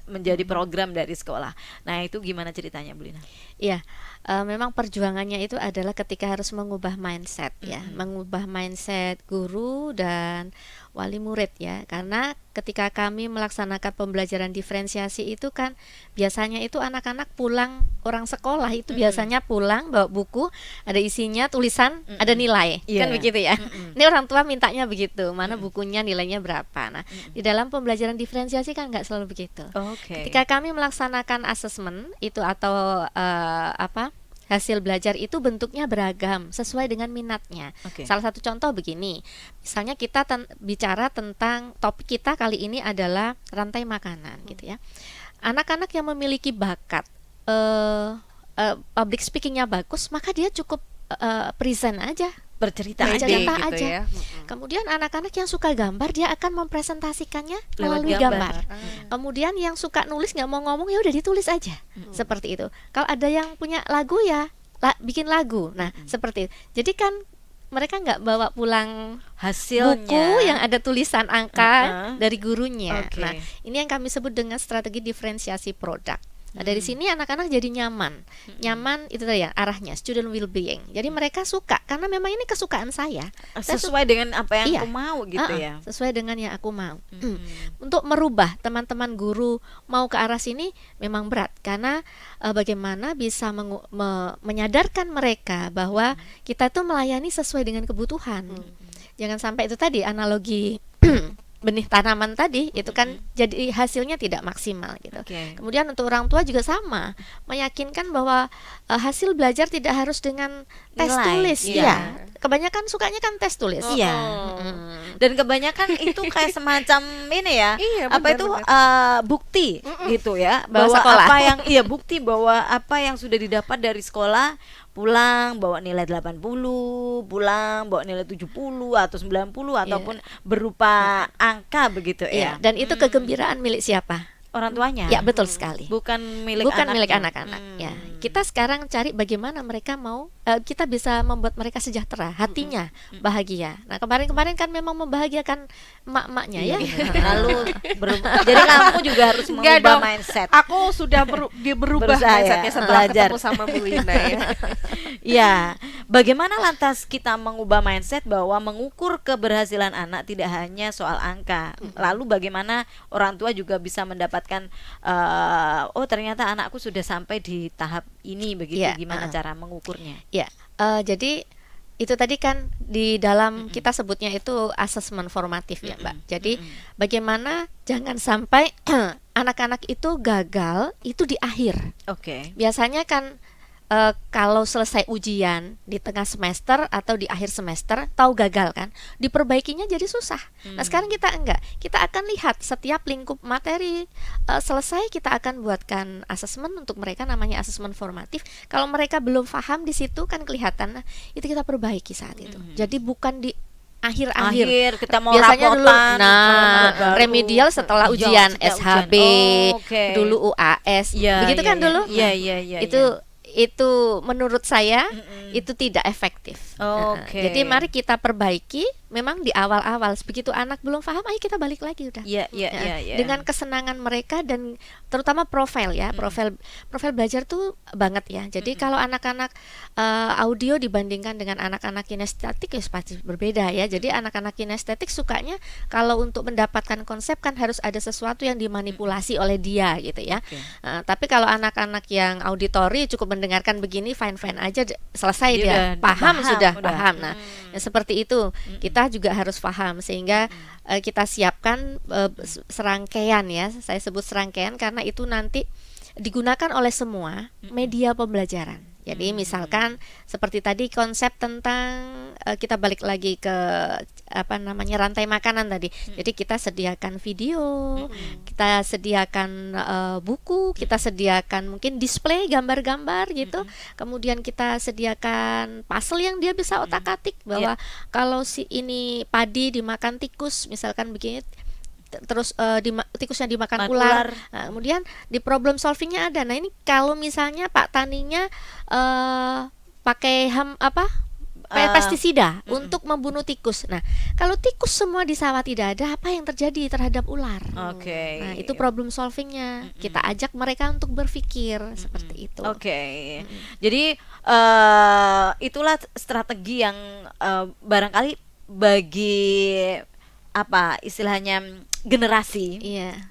menjadi program dari sekolah. Nah itu gimana ceritanya Bu Lina? Iya, memang perjuangannya itu adalah ketika harus mengubah mindset ya, mengubah mindset guru dan wali murid ya, karena ketika kami melaksanakan pembelajaran diferensiasi itu kan biasanya itu anak-anak pulang, orang sekolah itu biasanya pulang bawa buku, ada isinya tulisan, ada nilai, kan begitu ya. Ini orang tua mintanya begitu, mana bukunya nilainya berapa. Nah, di dalam pembelajaran diferensiasi kan nggak selalu begitu. Ketika kami melaksanakan asesmen itu atau hasil belajar itu bentuknya beragam sesuai dengan minatnya. Oke. Salah satu contoh begini, misalnya kita bicara tentang topik kita kali ini adalah rantai makanan gitu ya. Anak-anak yang memiliki bakat public speakingnya bagus, maka dia cukup present aja. Bercerita Pede aja. gitu gitu aja. ya. Kemudian anak-anak yang suka gambar, dia akan mempresentasikannya Lewat melalui gambar. gambar. Kemudian yang suka nulis nggak mau ngomong, ya udah ditulis aja. Seperti itu. Kalau ada yang punya lagu ya bikin lagu. Nah, seperti itu. Jadi kan mereka nggak bawa pulang Hasilnya. buku yang ada tulisan angka Uh-uh. dari gurunya. Oke. Nah, ini yang kami sebut dengan strategi diferensiasi produk. Nah, dari sini anak-anak jadi nyaman. Nyaman itu tadi ya arahnya, student well-being. Jadi mereka suka karena memang ini kesukaan saya. Saya Sesuai dengan apa yang Iya. aku mau gitu ya. Sesuai dengan yang aku mau. Untuk merubah teman-teman guru mau ke arah sini memang berat karena bagaimana bisa menyadarkan mereka bahwa kita tuh melayani sesuai dengan kebutuhan. Jangan sampai itu tadi analogi benih tanaman tadi itu kan jadi hasilnya tidak maksimal gitu. Oke. Kemudian untuk orang tua juga sama, meyakinkan bahwa hasil belajar tidak harus dengan tes Nilai, tulis. iya. Iya. Kebanyakan sukanya kan tes tulis. Iya. Dan kebanyakan itu kayak semacam ini ya. Iya, apa benar, itu benar. bukti gitu ya, Bawa bahwa sekolah. apa yang bukti bahwa apa yang sudah didapat dari sekolah, pulang bawa nilai 80, pulang bawa nilai 70 atau 90 ataupun berupa angka begitu Iya, ya. dan itu kegembiraan milik siapa? Orang tuanya. Ya, betul sekali. Bukan milik Bukan anaknya. milik anak-anak. Ya, kita sekarang cari bagaimana mereka mau kita bisa membuat mereka sejahtera, hatinya bahagia. Nah, kemarin-kemarin kan memang membahagiakan emak-emaknya ya. Lalu jadi kamu juga harus Enggak mengubah dong. mindset. Aku sudah berubah Berusaha ya, mindsetnya setelah belajar. ketemu sama Bu Lina ya. Ya, bagaimana lantas kita mengubah mindset bahwa mengukur keberhasilan anak tidak hanya soal angka. Lalu bagaimana orang tua juga bisa mendapatkan oh ternyata anakku sudah sampai di tahap ini begitu, Iya, gimana cara mengukurnya? Ya, jadi itu tadi kan di dalam kita sebutnya itu asesmen formatif ya, Mbak. Jadi bagaimana jangan sampai anak-anak itu gagal itu di akhir. Oke. Biasanya kan kalau selesai ujian di tengah semester atau di akhir semester tahu gagal kan, diperbaikinya jadi susah. Nah, sekarang kita enggak. Kita akan lihat setiap lingkup materi selesai, kita akan buatkan asesmen untuk mereka, namanya asesmen formatif. Kalau mereka belum paham di situ kan kelihatan, nah, itu kita perbaiki saat itu. Jadi bukan di akhir-akhir. Akhir kita mau Biasanya dulu rapotan, nah remedial setelah ujian setelah SHB, ujian. Oke. dulu UAS. Iya, Begitu iya, kan iya. dulu? Iya, iya, iya, Itu menurut saya itu tidak efektif. Oke. Jadi mari kita perbaiki. Memang di awal-awal begitu anak belum paham, ayo kita balik lagi udah. Iya, iya, Nah, iya, iya. Dengan kesenangan mereka dan terutama profil ya, profil belajar tuh banget ya. Jadi kalau anak-anak audio dibandingkan dengan anak-anak kinestetik ya pasti berbeda ya. Jadi anak-anak kinestetik sukanya kalau untuk mendapatkan konsep kan harus ada sesuatu yang dimanipulasi oleh dia gitu ya. Oke. Tapi kalau anak-anak yang auditori cukup mendengarkan begini fine-fine aja, selesai Dia dia udah paham, sudah udah. paham. Nah, ya seperti itu. Kita juga harus paham sehingga kita siapkan serangkaian ya. Saya sebut serangkaian karena itu nanti digunakan oleh semua media pembelajaran. Jadi misalkan seperti tadi konsep tentang kita balik lagi ke apa namanya rantai makanan tadi. Jadi kita sediakan video, kita sediakan buku, kita sediakan mungkin display gambar-gambar gitu. Kemudian kita sediakan puzzle yang dia bisa otak-atik bahwa kalau si ini padi dimakan tikus misalkan begini, terus tikusnya dimakan ular. Nah, kemudian di problem solvingnya ada. Nah, ini kalau misalnya Pak Taninya pakai pestisida untuk membunuh tikus. Nah, kalau tikus semua di sawah tidak ada, apa yang terjadi terhadap ular? Oke. Nah, itu problem solvingnya. Kita ajak mereka untuk berpikir seperti itu. Oke. Jadi itulah strategi yang barangkali bagi apa istilahnya generasi Iya.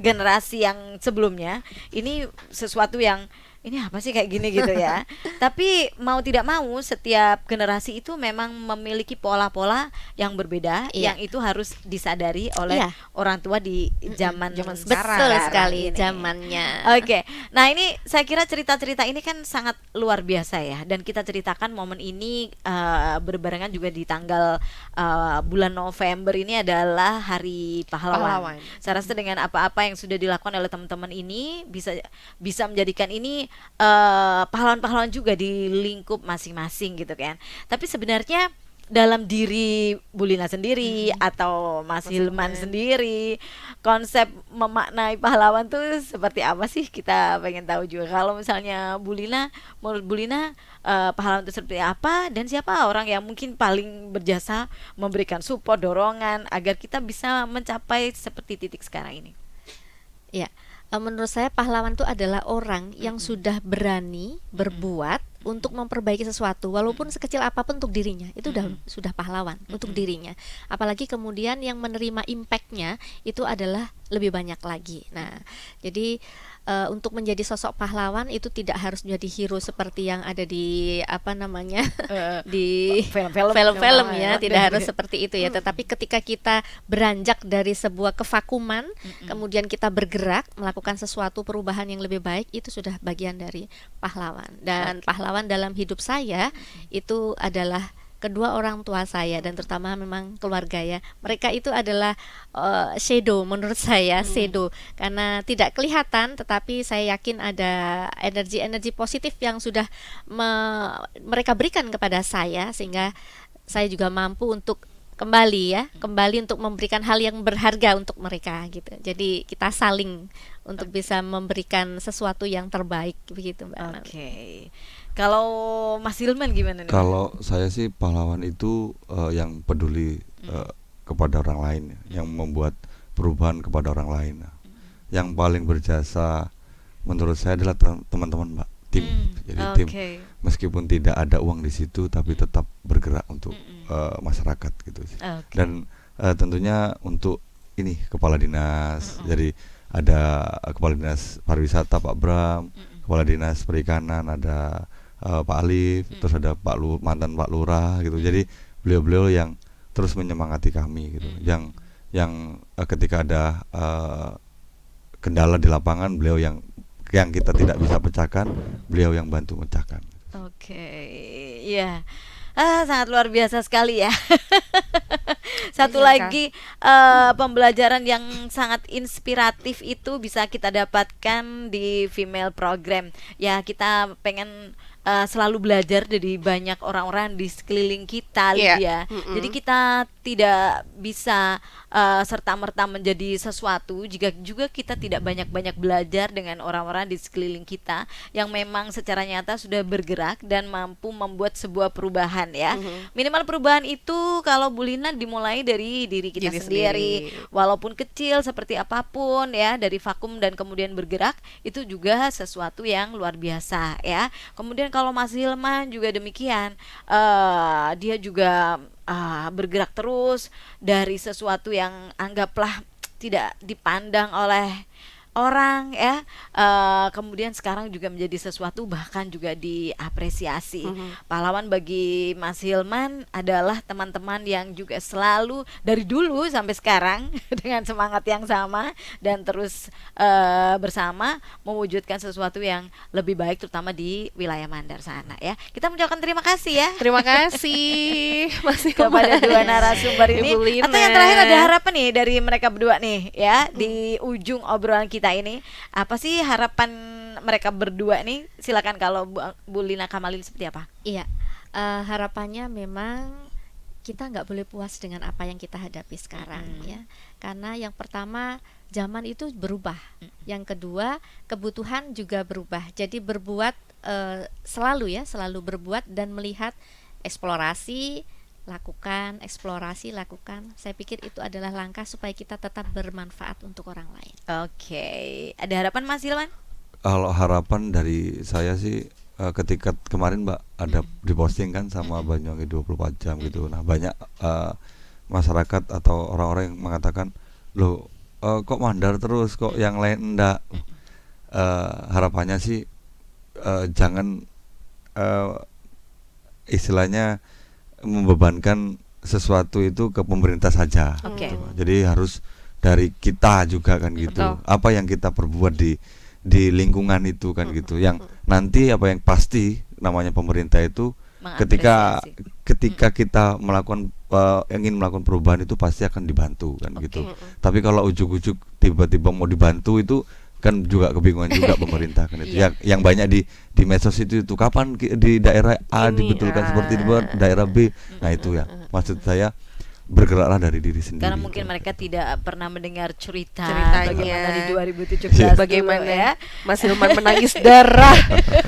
yang sebelumnya ini sesuatu yang ini apa sih kayak gini gitu ya. Tapi mau tidak mau setiap generasi itu memang memiliki pola-pola yang berbeda, Iya. yang itu harus disadari oleh Iya. orang tua di zaman sekarang. Betul sekali ini. zamannya. Oke, nah ini saya kira cerita-cerita ini kan sangat luar biasa ya, dan kita ceritakan momen ini berbarengan juga di tanggal bulan November ini adalah Hari Pahlawan. Pahlawan. Saya rasa dengan apa-apa yang sudah dilakukan oleh teman-teman ini bisa menjadikan ini pahlawan-pahlawan juga di lingkup masing-masing gitu kan. Tapi sebenarnya dalam diri Bulina sendiri atau Mas Hilman sendiri, konsep memaknai pahlawan tuh seperti apa sih, kita pengen tahu juga. Kalau misalnya Bulina, menurut Bulina pahlawan itu seperti apa, dan siapa orang yang mungkin paling berjasa memberikan support, dorongan agar kita bisa mencapai seperti titik sekarang ini? Ya, menurut saya pahlawan itu adalah orang yang sudah berani berbuat untuk memperbaiki sesuatu, walaupun sekecil apapun untuk dirinya, itu sudah pahlawan untuk dirinya. Apalagi kemudian yang menerima impactnya itu adalah lebih banyak lagi. Nah, jadi untuk menjadi sosok pahlawan itu tidak harus menjadi hero seperti yang ada di di film-film ya, tidak harus seperti itu ya. Tetapi ketika kita beranjak dari sebuah kevakuman, kemudian kita bergerak melakukan sesuatu perubahan yang lebih baik, itu sudah bagian dari pahlawan. Dan pahlawan dalam hidup saya itu adalah kedua orang tua saya, dan terutama memang keluarga ya. Mereka itu adalah shadow menurut saya, shadow, karena tidak kelihatan tetapi saya yakin ada energi-energi positif yang sudah mereka berikan kepada saya, sehingga saya juga mampu untuk kembali untuk memberikan hal yang berharga untuk mereka gitu. Jadi kita saling untuk bisa memberikan sesuatu yang terbaik begitu, Mbak. Oke. Kalau Mas Hilman gimana nih? Kalau saya sih pahlawan itu yang peduli kepada orang lain, yang membuat perubahan kepada orang lain. Yang paling berjasa menurut saya adalah teman-teman, Mbak, tim. Jadi tim, meskipun tidak ada uang di situ, tapi tetap bergerak untuk masyarakat gitu sih. Dan tentunya untuk ini kepala dinas. Jadi ada kepala dinas pariwisata Pak Bram, kepala dinas perikanan ada Pak Alif, terus ada mantan Pak Lurah gitu. Jadi beliau-beliau yang terus menyemangati kami gitu. Yang ketika ada kendala di lapangan, beliau yang kita tidak bisa pecahkan, beliau yang bantu mecahkan. Oke, ya. Sangat luar biasa sekali ya. Satu lagi pembelajaran yang sangat inspiratif itu bisa kita dapatkan di female program. Ya, kita pengen selalu belajar dari banyak orang-orang di sekeliling kita, Lydia. Jadi kita tidak bisa serta-merta menjadi sesuatu jika juga kita tidak banyak-banyak belajar dengan orang-orang di sekeliling kita yang memang secara nyata sudah bergerak dan mampu membuat sebuah perubahan ya. Minimal perubahan itu kalau Bulina dimulai dari diri kita sendiri. Walaupun kecil seperti apapun ya, dari vakum dan kemudian bergerak, itu juga sesuatu yang luar biasa ya. Kemudian kalau Mas Hilman juga demikian, dia juga bergerak terus dari sesuatu yang anggaplah tidak dipandang oleh orang ya, kemudian sekarang juga menjadi sesuatu bahkan juga diapresiasi. Pahlawan bagi Mas Hilman adalah teman-teman yang juga selalu dari dulu sampai sekarang dengan semangat yang sama dan terus bersama mewujudkan sesuatu yang lebih baik, terutama di wilayah Mandar sana ya. Kita mengucapkan terima kasih ya. Terima kasih masih kepada dua narasumber ini. Ibu Lina. Atau yang terakhir ada harapan nih dari mereka berdua nih ya, di ujung obrolan kita ini. Apa sih harapan mereka berdua nih? Silakan kalau Bu Lina Kamalin seperti apa? Iya, harapannya memang kita nggak boleh puas dengan apa yang kita hadapi sekarang ya. Karena yang pertama zaman itu berubah, yang kedua kebutuhan juga berubah. Jadi berbuat selalu berbuat dan melihat eksplorasi, lakukan. Saya pikir itu adalah langkah supaya kita tetap bermanfaat untuk orang lain. Oke. Ada harapan Mas Hilman? Kalau harapan dari saya sih ketika kemarin Mbak ada diposting kan sama Banyuwangi 24 jam gitu. Nah, banyak masyarakat atau orang-orang yang mengatakan, "Loh, kok Mandar terus, kok yang lain enggak?" Harapannya sih jangan istilahnya membebankan sesuatu itu ke pemerintah saja. Oke. gitu. Jadi harus dari kita juga kan gitu. Betul. Apa yang kita perbuat di lingkungan itu kan gitu. Yang nanti apa yang pasti namanya pemerintah itu ketika kita melakukan ingin melakukan perubahan itu pasti akan dibantu kan gitu. Tapi kalau ujuk-ujuk tiba-tiba mau dibantu itu kan juga kebingungan juga pemerintah kan itu. Yang banyak di medsos itu kapan di daerah A Ini, dibetulkan seperti di daerah B. Nah itu ya. Maksud saya bergeraklah dari diri sendiri. Karena mungkin mereka tidak pernah mendengar Ceritanya. bagaimana di 2017 Bagaimana dulu ya. Mas Hilman menangis darah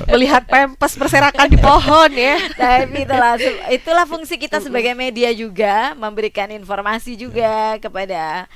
melihat pempes berserakan di pohon ya. Tapi itulah fungsi kita sebagai media juga, memberikan informasi juga kepada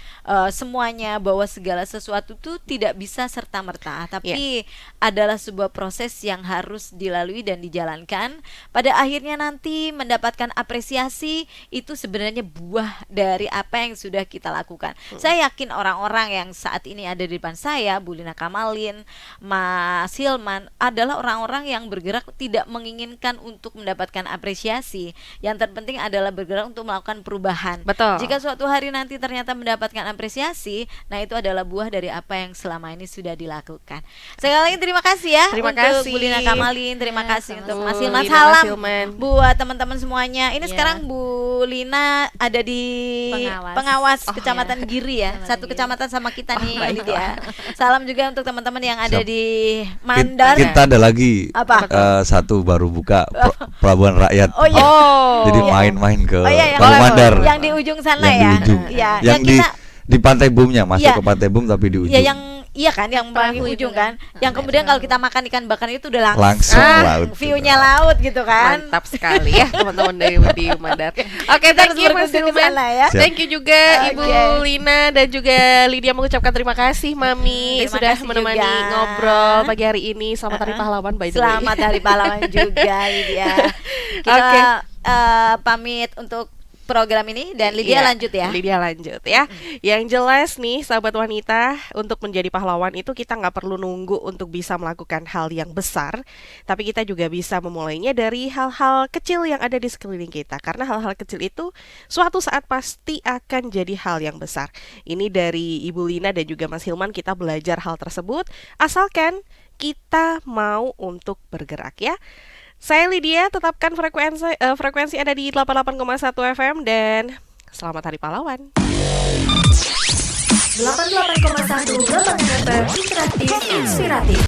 semuanya bahwa segala sesuatu itu tidak bisa serta-merta, tapi adalah sebuah proses yang harus dilalui dan dijalankan. Pada akhirnya nanti mendapatkan apresiasi itu sebenarnya buah dari apa yang sudah kita lakukan. Saya yakin orang-orang yang saat ini ada di depan saya, Bu Lina Kamalin, Mas Hilman, adalah orang-orang yang bergerak tidak menginginkan untuk mendapatkan apresiasi. Yang terpenting adalah bergerak untuk melakukan perubahan. Betul. Jika suatu hari nanti ternyata mendapatkan apresiasi, nah itu adalah buah dari apa yang selama ini sudah dilakukan. Sekali lagi terima kasih ya Terima untuk kasih. Bu Lina Kamalin, terima kasih sama-sama. untuk Bu Mas Hilman. Lina, Mas Salam Hilman. buat teman-teman semuanya. Ini Iya. sekarang Bu Lina ada di Pengawas. Kecamatan Giri ya. Kecamatan Satu Giri. kecamatan sama kita nih baiklah. Lydia. Salam juga untuk teman-teman yang ada Siap. di Mandar. Kita ada lagi Apa? satu baru buka Pelabuhan Rakyat. Oh iya. Oh. Jadi main-main ke Oh iya, Palu Mandar. yang di ujung sana Yang ya. di ujung. Iya, Yang di Pantai Bumnya, masuk Iya. ke Pantai Bum tapi di ujung. Ya yang iya kan yang paling Perahu itu ujung kan. kan. Yang kemudian kalau kita makan ikan bakar itu udah Langsung laut. view-nya laut gitu kan. Mantap sekali ya teman-teman dari di Mandar. Oke, Kita thank harus you Mas berkunjung ke Hilman. sana ya. Siap. Thank you juga Ibu Oke. Lina dan juga Lydia mengucapkan terima kasih Mami Terima sudah kasih menemani juga. ngobrol pagi hari ini. Selamat Hari Pahlawan by the way. Selamat Hari Pahlawan juga Lydia. Kita Oke. pamit untuk program ini dan Lydia Iya, lanjut ya. Lydia lanjut ya. Yang jelas nih sahabat wanita, untuk menjadi pahlawan itu kita nggak perlu nunggu untuk bisa melakukan hal yang besar, tapi kita juga bisa memulainya dari hal-hal kecil yang ada di sekeliling kita. Karena hal-hal kecil itu suatu saat pasti akan jadi hal yang besar. Ini dari Ibu Lina dan juga Mas Hilman kita belajar hal tersebut, asalkan kita mau untuk bergerak ya. Saya Lydia, tetapkan frekuensi ada di 88,1 FM dan selamat Hari Pahlawan. 88,1 Gelombang FM Interaktif Inspiratif.